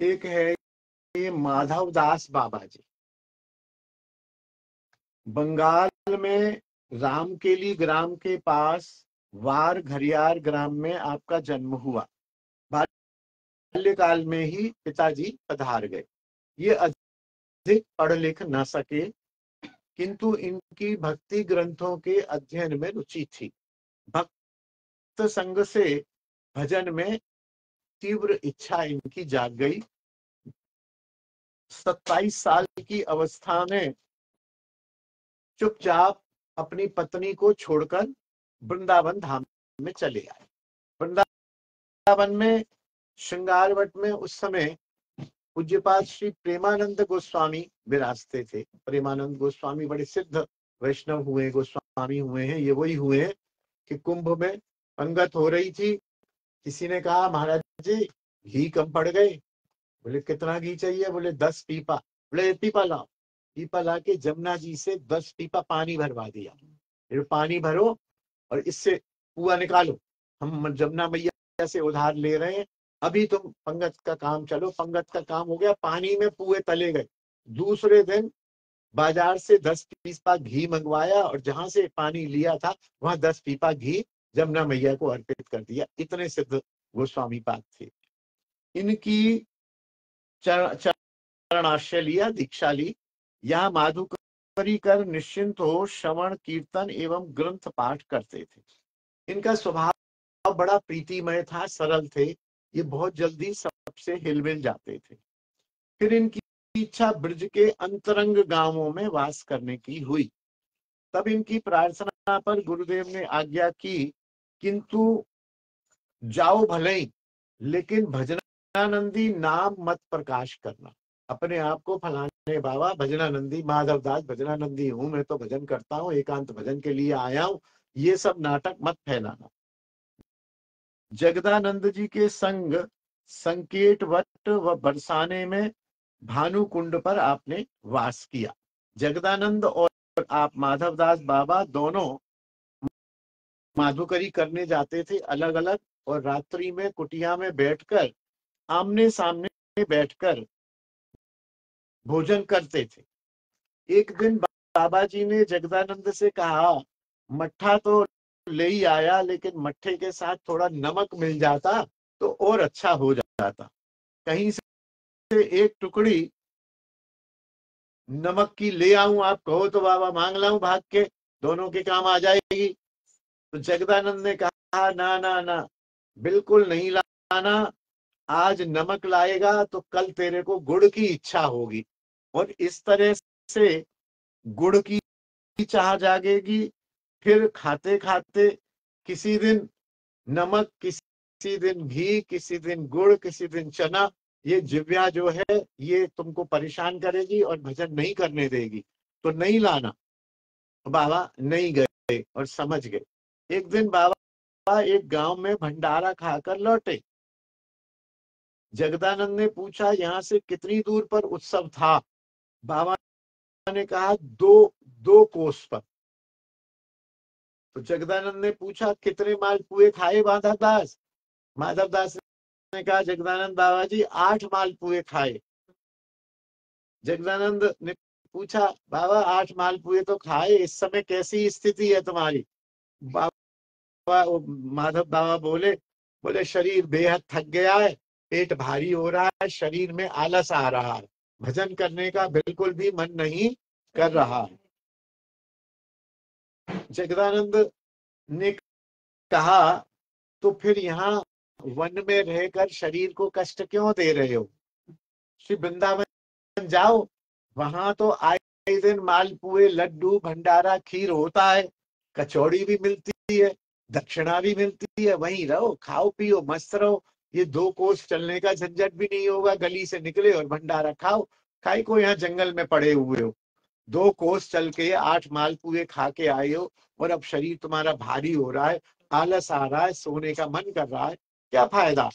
एक है ये माधव दास बाबा जी, बंगाल में रामकेली ग्राम के पास वार घरियार ग्राम में आपका जन्म हुआ। बाल्यकाल में ही पिताजी पधार गए। ये अधिक पढ़ लिख न सके, किंतु इनकी भक्ति ग्रंथों के अध्ययन में रुचि थी। भक्त संग से भजन में तीव्र इच्छा इनकी जाग गई। 27 साल की अवस्था में चुपचाप अपनी पत्नी को छोड़कर वृंदावन धाम में चले आए। वृंदावन में श्रृंगारवट में उस समय पूज्यपाद श्री प्रेमानंद गोस्वामी विराजते थे। प्रेमानंद गोस्वामी बड़े सिद्ध वैष्णव हुए, गोस्वामी हुए हैं। ये वही हुए हैं कि कुंभ में पंगत हो रही थी, किसी ने कहा महाराज जी घी कम पड़ गए। बोले कितना घी चाहिए? बोले 10 पीपा। बोले 1 पीपा लाओ। पीपा ला के जमुना जी से 10 पीपा पानी भरवा दिया। फिर पानी भरो और इससे पुआ निकालो, हम जमुना मैया से उधार ले रहे हैं, अभी तुम पंगत का काम चलो। पंगत का काम हो गया, पानी में पुए तले गए। दूसरे दिन बाजार से 10 पीपा घी मंगवाया और जहां से पानी लिया था वहां 10 पीपा घी जमुना मैया को अर्पित कर दिया। इतने सिद्ध गोस्वामी पाद थे। इनकी चरणाश्रय लिया, दीक्षा ली। यहाँ माधुकरी कर निश्चिंत हो श्रवण कीर्तन एवं ग्रंथ पाठ करते थे। इनका स्वभाव बड़ा प्रीतिमय था, सरल थे। ये बहुत जल्दी सबसे हिलमिल जाते थे। फिर इनकी इच्छा ब्रज के अंतरंग गांवों में वास करने की हुई। तब इनकी प्रार्थना पर गुरुदेव ने आज्ञा की, किंतु जाओ भले ही, लेकिन भजनानंदी नाम मत प्रकाश करना। अपने आप को फलाने बाबा भजनानंदी, माधवदास भजनानंदी हूं, मैं तो भजन करता हूं, एकांत भजन के लिए आया हूं, ये सब नाटक मत फैलाना। जगदानंद जी के संग संकेत वट व बरसाने में भानु कुंड पर आपने वास किया। जगदानंद और आप माधवदास बाबा दोनों माधुकरी करने जाते थे अलग अलग, और रात्रि में कुटिया में बैठकर आमने सामने बैठकर भोजन करते थे। एक दिन बाबा जी ने जगदानंद से कहा, मट्ठा तो ले ही आया, लेकिन मट्ठे के साथ थोड़ा नमक मिल जाता तो और अच्छा हो जाता। कहीं से एक टुकड़ी नमक की ले आऊं, आप कहो तो बाबा मांग लाऊं भाग के, दोनों के काम आ जाएगी। तो जगदानंद ने कहा, ना ना ना, बिल्कुल नहीं लाना। आज नमक लाएगा तो कल तेरे को गुड़ की इच्छा होगी, और इस तरह से गुड़ की चाह जागेगी। फिर खाते खाते किसी दिन नमक, किसी दिन घी, किसी दिन गुड़, किसी दिन चना, ये जिव्या जो है ये तुमको परेशान करेगी और भजन नहीं करने देगी, तो नहीं लाना। बाबा नहीं गए और समझ गए। एक दिन बाबा एक गांव में भंडारा खाकर लौटे। जगदानंद ने पूछा, यहाँ से कितनी दूर पर उत्सव था? बाबा ने कहा, दो कोस पर। तो जगदानंद ने पूछा, कितने मालपुए खाए माधवदास? माधवदास ने कहा, जगदानंद बाबा जी 8 मालपुए खाए। जगदानंद ने पूछा, बाबा 8 मालपुए तो खाए, इस समय कैसी स्थिति है तुम्हारी? बाबा माधव बाबा बोले शरीर बेहद थक गया है, पेट भारी हो रहा है, शरीर में आलस आ रहा है, भजन करने का बिल्कुल भी मन नहीं कर रहा है। जगदानंद ने कहा, तो फिर यहाँ वन में रहकर शरीर को कष्ट क्यों दे रहे हो? श्री वृंदावन जाओ, वहां तो आए दिन मालपुए, लड्डू, भंडारा, खीर होता है, कचौड़ी भी मिलती है, दक्षिणा भी मिलती है, वहीं रहो, खाओ पियो, मस्त रहो। ये 2 कोस चलने का झंझट भी नहीं होगा, गली से निकले और भंडारा खाओ। खाई को यहाँ जंगल में पड़े हुए हो, 2 कोस चल के 8 मालपुए खा के आए हो, और अब शरीर तुम्हारा भारी हो रहा है, आलस आ रहा है, सोने का मन कर रहा है, क्या फायदा?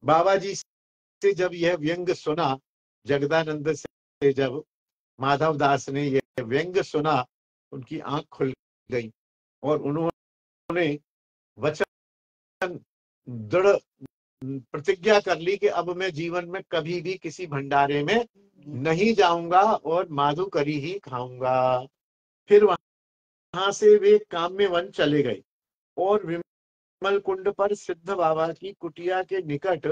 बाबा जी से जब यह व्यंग सुना, जगदानंद से जब माधवदास ने यह व्यंग सुना, उनकी आंख खुल गई और उन्होंने वचन दृढ़ प्रतिज्ञा कर ली कि अब मैं जीवन में कभी भी किसी भंडारे में नहीं जाऊंगा और माधुकरी ही खाऊंगा। फिर वहां से वे काम्य वन चले गए और विमल कुंड पर सिद्ध बाबा की कुटिया के निकट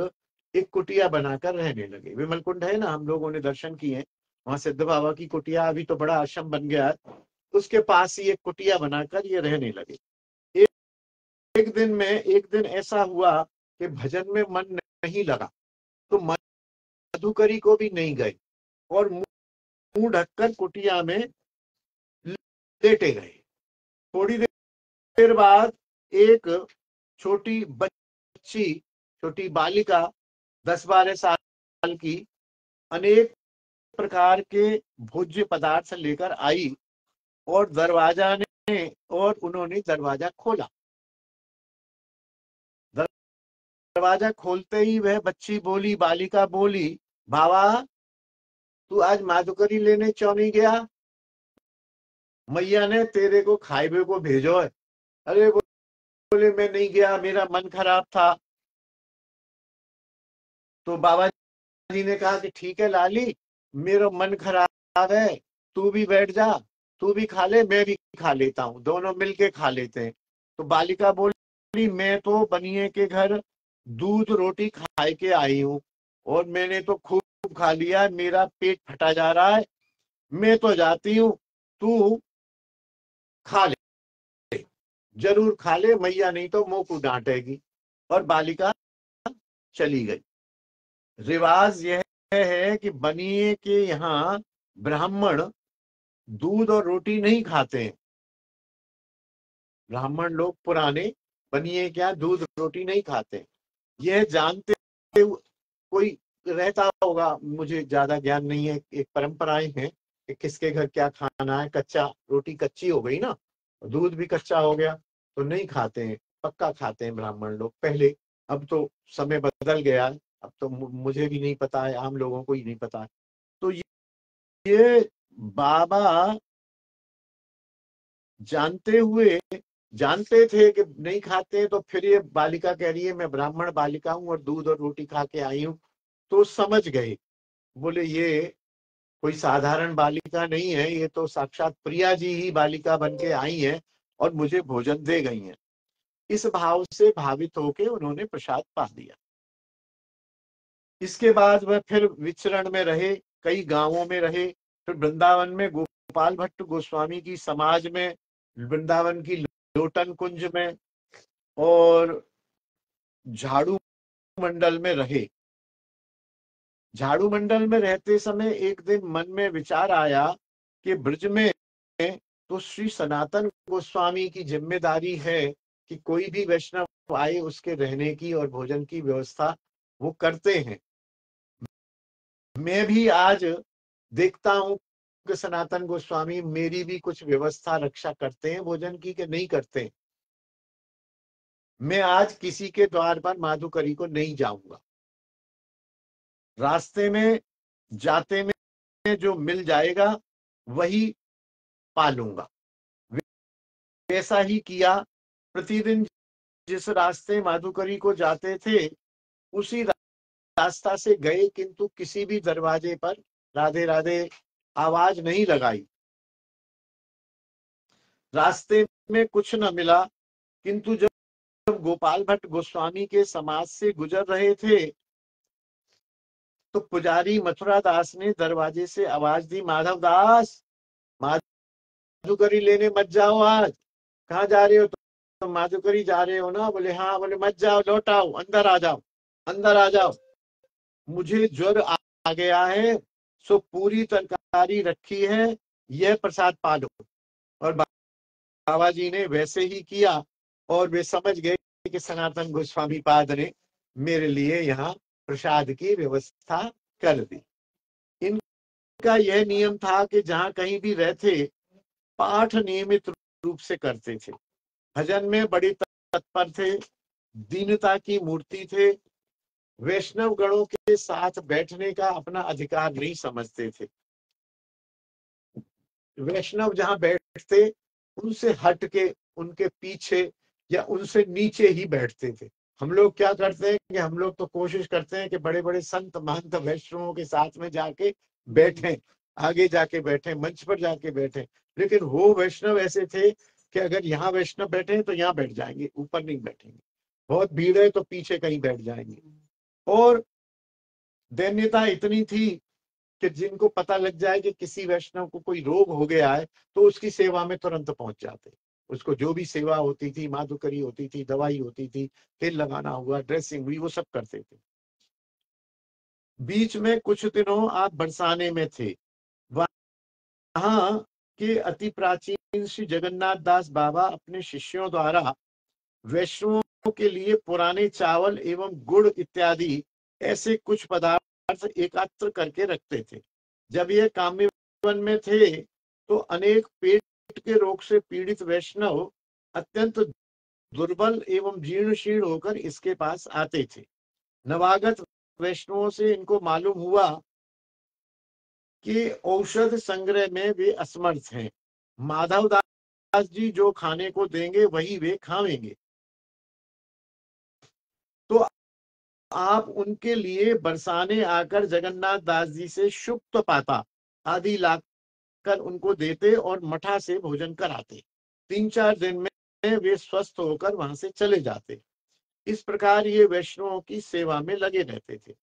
एक कुटिया बनाकर रहने लगे। विमल कुंड है ना, हम लोगों ने दर्शन किए हैं, वहां सिद्ध बाबा की कुटिया, अभी तो बड़ा आश्रम बन गया है, उसके पास ही एक कुटिया बनाकर ये रहने लगे। एक दिन ऐसा हुआ कि भजन में मन नहीं लगा, तो मधुकरी को भी नहीं गए और मुंह ढककर कुटिया में लेटे गए। थोड़ी देर बाद एक छोटी बच्ची, छोटी बालिका 10-12 साल की अनेक प्रकार के भोज्य पदार्थ लेकर आई और उन्होंने दरवाजा खोला। दरवाजा खोलते ही वह बच्ची बोली, बालिका बोली, बाबा तू आज माधुकरी लेने क्यों नहीं गया? मैया ने तेरे को खाइबे को भेजो है। अरे बोले मैं नहीं गया, मेरा मन खराब था। तो बाबा जी ने कहा कि ठीक है लाली, मेरा मन खराब है, तू भी बैठ जा, तू भी खा ले, मैं भी खा लेता हूँ, दोनों मिलके खा लेते हैं। तो बालिका बोली, मैं तो बनिए के घर दूध रोटी खा के आई हूँ और मैंने तो खूब खा लिया, मेरा पेट फटा जा रहा है, मैं तो जाती हूँ, तू खा ले, जरूर खा ले, मैया नहीं तो मुंह को डांटेगी। और बालिका चली गई। रिवाज यह है कि बनिए के यहाँ ब्राह्मण दूध और रोटी नहीं खाते हैं। ब्राह्मण लोग पुराने बनिए क्या दूध रोटी नहीं खाते। यह जानते कोई रहता होगा, मुझे ज्यादा ज्ञान नहीं है। एक परंपराएं हैं कि किसके घर क्या खाना है, कच्चा रोटी कच्ची हो गई ना, दूध भी कच्चा हो गया तो नहीं खाते हैं, पक्का खाते हैं ब्राह्मण लोग पहले। अब तो समय बदल गया है, अब तो मुझे भी नहीं पता है, आम लोगों को ही नहीं पता है। तो ये बाबा जानते हुए, जानते थे कि नहीं खाते, तो फिर ये बालिका कह रही है मैं ब्राह्मण बालिका हूं और दूध और रोटी खा के आई हूं, तो समझ गए, बोले ये कोई साधारण बालिका नहीं है, ये तो साक्षात प्रिया जी ही बालिका बन के आई है और मुझे भोजन दे गई हैं। इस भाव से भावित होके उन्होंने प्रसाद पा दिया। इसके बाद वह फिर विचरण में रहे, कई गांवों में रहे, फिर वृंदावन में गोपाल भट्ट गोस्वामी की समाज में, वृंदावन की लोटन कुंज में और झाड़ू मंडल में रहे। झाड़ू मंडल में रहते समय एक दिन मन में विचार आया कि ब्रज में तो श्री सनातन गोस्वामी की जिम्मेदारी है कि कोई भी वैष्णव आए उसके रहने की और भोजन की व्यवस्था वो करते हैं। मैं भी आज देखता हूं कि सनातन गोस्वामी मेरी भी कुछ व्यवस्था रक्षा करते हैं भोजन की कि नहीं करते। मैं आज किसी के द्वार पर माधुकरी को नहीं जाऊंगा, रास्ते में जाते में जो मिल जाएगा वही पालूंगा। वैसा ही किया। प्रतिदिन जिस रास्ते माधुकरी को जाते थे उसी रास्ता से गए, किंतु किसी भी दरवाजे पर राधे राधे आवाज नहीं लगाई। रास्ते में कुछ न मिला, किंतु जब गोपाल भट्ट गोस्वामी के समाज से गुजर रहे थे तो पुजारी मथुरा दास ने दरवाजे से आवाज दी, माधव दास माधुकरी लेने मत जाओ, आज कहाँ जा रहे हो? तो माधुकरी जा रहे हो ना? बोले हाँ। बोले मत जाओ, लौट आओ, अंदर आ जाओ, अंदर आ जाओ, मुझे ज्वर आ गया है, सो पूरी तरकारी रखी है, यह प्रसाद पालो। और बाबा जी ने वैसे ही किया और वे समझ गए कि सनातन गोस्वामी पाद ने मेरे लिए यहाँ प्रसाद की व्यवस्था कर दी। इनका यह नियम था कि जहाँ कहीं भी रहते पाठ नियमित रूप से करते थे, भजन में बड़े तत्पर थे, दीनता की मूर्ति थे, वैष्णव गणों के साथ बैठने का अपना अधिकार नहीं समझते थे। वैष्णव जहां बैठते उनसे हट के, उनके पीछे या उनसे नीचे ही बैठते थे। हम लोग क्या करते हैं कि हम लोग तो कोशिश करते हैं कि बड़े बड़े संत महंत वैष्णवों के साथ में जाके बैठे, आगे जाके बैठे, मंच पर जाके बैठे। लेकिन वो वैष्णव ऐसे थे कि अगर यहाँ वैष्णव बैठे तो यहाँ बैठ जाएंगे, ऊपर नहीं बैठेंगे, बहुत भीड़ है तो पीछे कहीं बैठ जाएंगे। और दैन्यता इतनी थी कि जिनको पता लग जाए कि किसी वैष्णव को कोई रोग हो गया है तो उसकी सेवा में तुरंत पहुंच जाते। उसको जो भी सेवा होती थी, माधुकरी होती थी, दवाई होती थी, तेल लगाना हुआ, ड्रेसिंग हुई, वो सब करते थे। बीच में कुछ दिनों आप बरसाने में थे। वहां के अति प्राचीन श्री जगन्नाथ दास बाबा अपने शिष्यों द्वारा वैष्णवों के लिए पुराने चावल एवं गुड़ इत्यादि ऐसे कुछ पदार्थ एकत्र करके रखते थे। जब ये काम्यवन में थे तो अनेक पेट के रोग से पीड़ित वैष्णव अत्यंत दुर्बल एवं जीर्ण शीर्ण होकर इसके पास आते थे। नवागत वैष्णवों से इनको मालूम हुआ कि औषध संग्रह में वे असमर्थ हैं। माधव दास जी जो खाने को देंगे वही वे खावेंगे, तो आप उनके लिए बरसाने आकर जगन्नाथ दास जी से शुक्त पाता आदि लाकर उनको देते और मठा से भोजन कराते। 3-4 दिन में वे स्वस्थ होकर वहां से चले जाते। इस प्रकार ये वैष्णवों की सेवा में लगे रहते थे।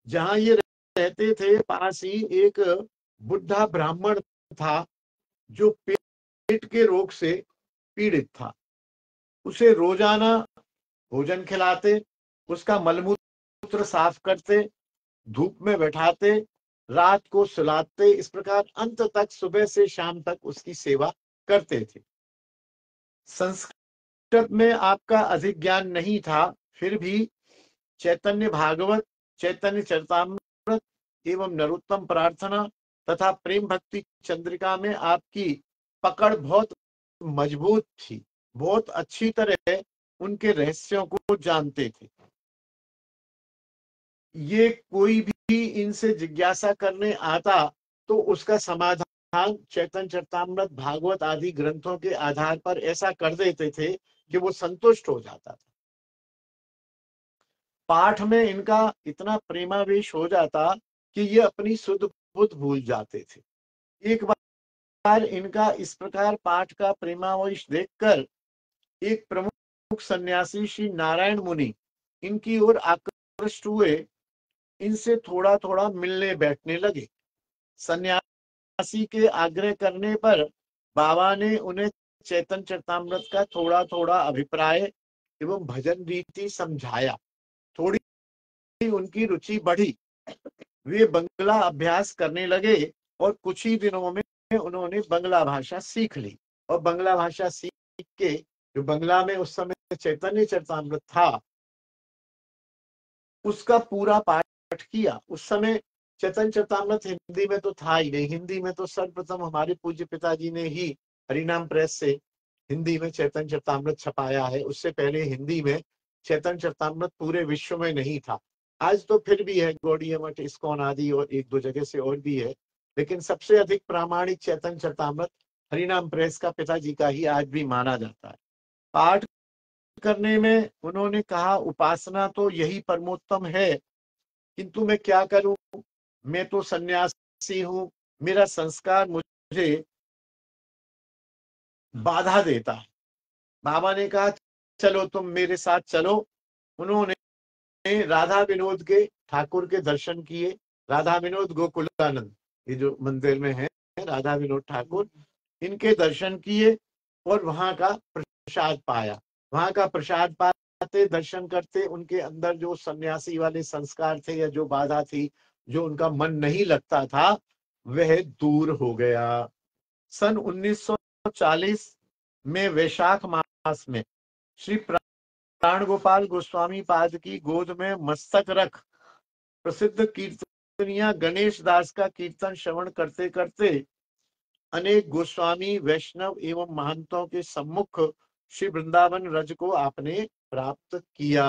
जहां ये रहते थे पास ही एक बुढ़ा ब्राह्मण था जो पेट के रोग से पीड़ित था। उसे रोजाना भोजन खिलाते, उसका मलमूत्र साफ करते, धूप में बैठाते, रात को सुलाते। इस प्रकार अंत तक सुबह से शाम तक उसकी सेवा करते थे। संस्कृत में आपका अधिक ज्ञान नहीं था, फिर भी चैतन्य भागवत, चैतन्य चरितामृत एवं नरोत्तम प्रार्थना तथा प्रेम भक्ति चंद्रिका में आपकी पकड़ बहुत मजबूत थी। बहुत अच्छी तरह उनके रहस्यों को जानते थे। ये कोई भी इनसे जिज्ञासा करने आता तो उसका समाधान चैतन्य चरितामृत, भागवत आदि ग्रंथों के आधार पर ऐसा कर देते थे कि वो संतुष्ट हो जाता था। पाठ में इनका इतना प्रेमावेश हो जाता कि ये अपनी सुध बुध भूल जाते थे। एक बार इनका इस प्रकार पाठ का प्रेमावेश देखकर एक प्रमुख सन्यासी श्री नारायण मुनि इनकी ओर आकृष्ट हुए, इनसे थोड़ा थोड़ा मिलने बैठने लगे। सन्यासी के आग्रह करने पर बाबा ने उन्हें चैतन्य चरितामृत का थोड़ा थोड़ा अभिप्राय एवं भजन रीति समझाया। थोड़ी उनकी रुचि बढ़ी, वे बंगला अभ्यास करने लगे और कुछ ही दिनों में उन्होंने बंगला भाषा सीख ली। और बंगला भाषा सीख के जो बंगला में उस समय चैतन्य चरितामृत था उसका पूरा पाठ किया। उस समय चैतन्य चरितामृत हिंदी में तो था ही नहीं। हिंदी में तो सर्वप्रथम हमारे पूज्य पिताजी ने ही हरिनाम प्रेस से हिंदी में चैतन्य चरितामृत छपाया है। उससे पहले हिंदी में चैतन्य चरितामृत पूरे विश्व में नहीं था। आज तो फिर भी है, गौड़ीय मठ, इस्कॉन आदि और एक दो जगह से और भी है, लेकिन सबसे अधिक प्रामाणिक चैतन्य चरितामृत हरिनाम प्रेस का पिताजी का ही आज भी माना जाता है। पाठ करने में उन्होंने कहा, उपासना तो यही परमोत्तम है, किंतु मैं क्या करूं, मैं तो सन्यासी हूं, मेरा संस्कार मुझे बाधा देता है। बाबा ने कहा चलो तुम मेरे साथ चलो। उन्होंने राधा विनोद के ठाकुर के दर्शन किए। राधा विनोद गोकुलानंद, ये जो मंदिर में है राधा विनोद ठाकुर, इनके दर्शन किए और वहां का प्रसाद पाया। वहां का प्रसाद पाते, दर्शन करते, उनके अंदर जो सन्यासी वाले संस्कार थे या जो बाधा थी, जो उनका मन नहीं लगता था, वह दूर हो गया। सन 1940 में वैशाख मास में श्री प्राण गोपाल गोस्वामी पाद की गोद में मस्तक रख प्रसिद्ध कीर्तनिया गणेश दास का कीर्तन श्रवण करते करते अनेक गोस्वामी, वैष्णव एवं महंतों के सम्मुख श्री वृंदावन रज को आपने प्राप्त किया।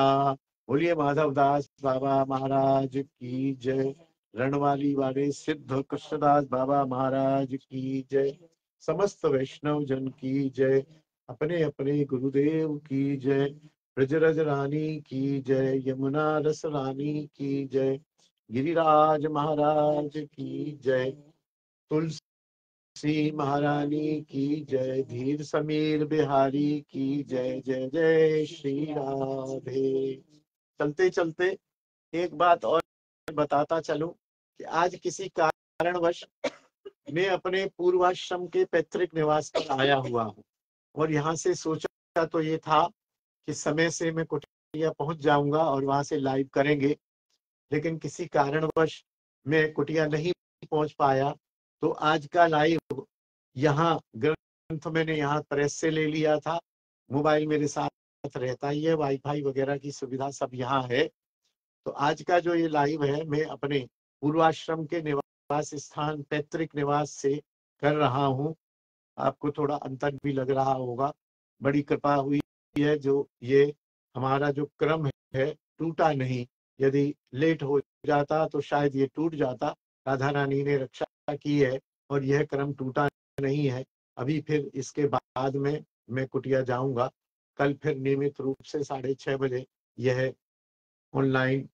बोलिए माधवदास बाबा महाराज की जय। रणवाली वाले सिद्ध कृष्णदास बाबा महाराज की जय। समस्त वैष्णव जन की जय। अपने अपने गुरुदेव की जय। ब्रजरज रानी की जय। यमुना रस रानी की जय। गिरिराज महाराज की जय। तुलसी महारानी की जय। धीर समीर बिहारी की जय। जय जय श्री राधे। चलते चलते एक बात और बताता चलूं कि आज किसी कारणवश मैं अपने पूर्वाश्रम के पैतृक निवास पर आया हुआ हूँ। और यहाँ से सोचा तो ये था कि समय से मैं कुटिया पहुंच जाऊंगा और वहां से लाइव करेंगे, लेकिन किसी कारणवश मैं कुटिया नहीं पहुंच पाया। तो आज का लाइव यहाँ ग्रंथ मैंने यहाँ प्रेस से ले लिया था, मोबाइल मेरे साथ रहता ही है, वाईफाई वगैरह की सुविधा सब यहाँ है। तो आज का जो ये लाइव है मैं अपने पूर्वाश्रम के निवास स्थान पैतृक निवास से कर रहा हूँ। आपको थोड़ा अंतर भी लग रहा होगा, बड़ी कृपा हुई है जो ये हमारा जो क्रम है टूटा नहीं। यदि लेट हो जाता तो शायद ये टूट जाता। राधा रानी ने रक्षा की है और यह क्रम टूटा नहीं है। अभी फिर इसके बाद में मैं कुटिया जाऊंगा। कल फिर नियमित रूप से 6:30 बजे यह ऑनलाइन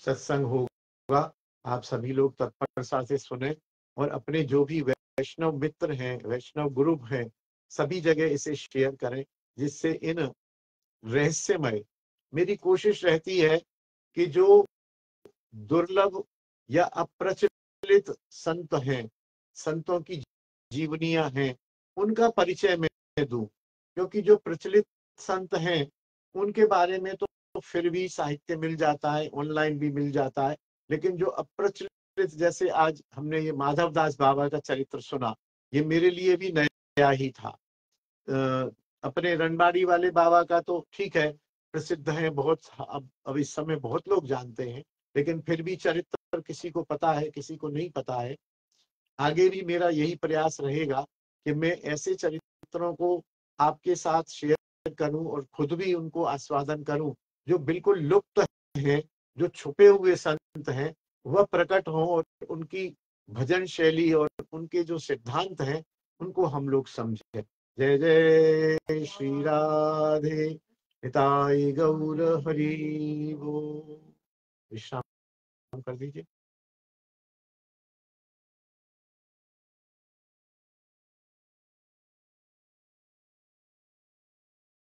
सत्संग होगा। आप सभी लोग तत्परता से सुने और अपने जो भी वैष्णव मित्र हैं, वैष्णव ग्रुप हैं, सभी जगह इसे शेयर करें, जिससे इन रहस्यमय, मेरी कोशिश रहती है कि जो दुर्लभ या अप्रचलित संत हैं, संतों की जीवनियां हैं, उनका परिचय मैं दूं। क्योंकि जो प्रचलित संत हैं उनके बारे में तो फिर भी साहित्य मिल जाता है, ऑनलाइन भी मिल जाता है, लेकिन जो अप्रचलित, जैसे आज हमने ये माधवदास बाबा का चरित्र सुना, ये मेरे लिए भी नया ही था। अपने रणबाड़ी वाले बाबा का तो ठीक है, प्रसिद्ध है बहुत, अब इस समय बहुत लोग जानते हैं, लेकिन फिर भी चरित्र किसी को पता है, किसी को नहीं पता है। आगे भी मेरा यही प्रयास रहेगा कि मैं ऐसे चरित्रों को आपके साथ शेयर करूं और खुद भी उनको आस्वादन करूं, जो बिल्कुल लुप्त हैं, जो छुपे हुए संत हैं, वह प्रकट हों और उनकी भजन शैली और उनके जो सिद्धांत हैं उनको हम लोग समझें। जय जय श्री राधे, निताई गौर हरि बोल। विश्राम कर दीजिए।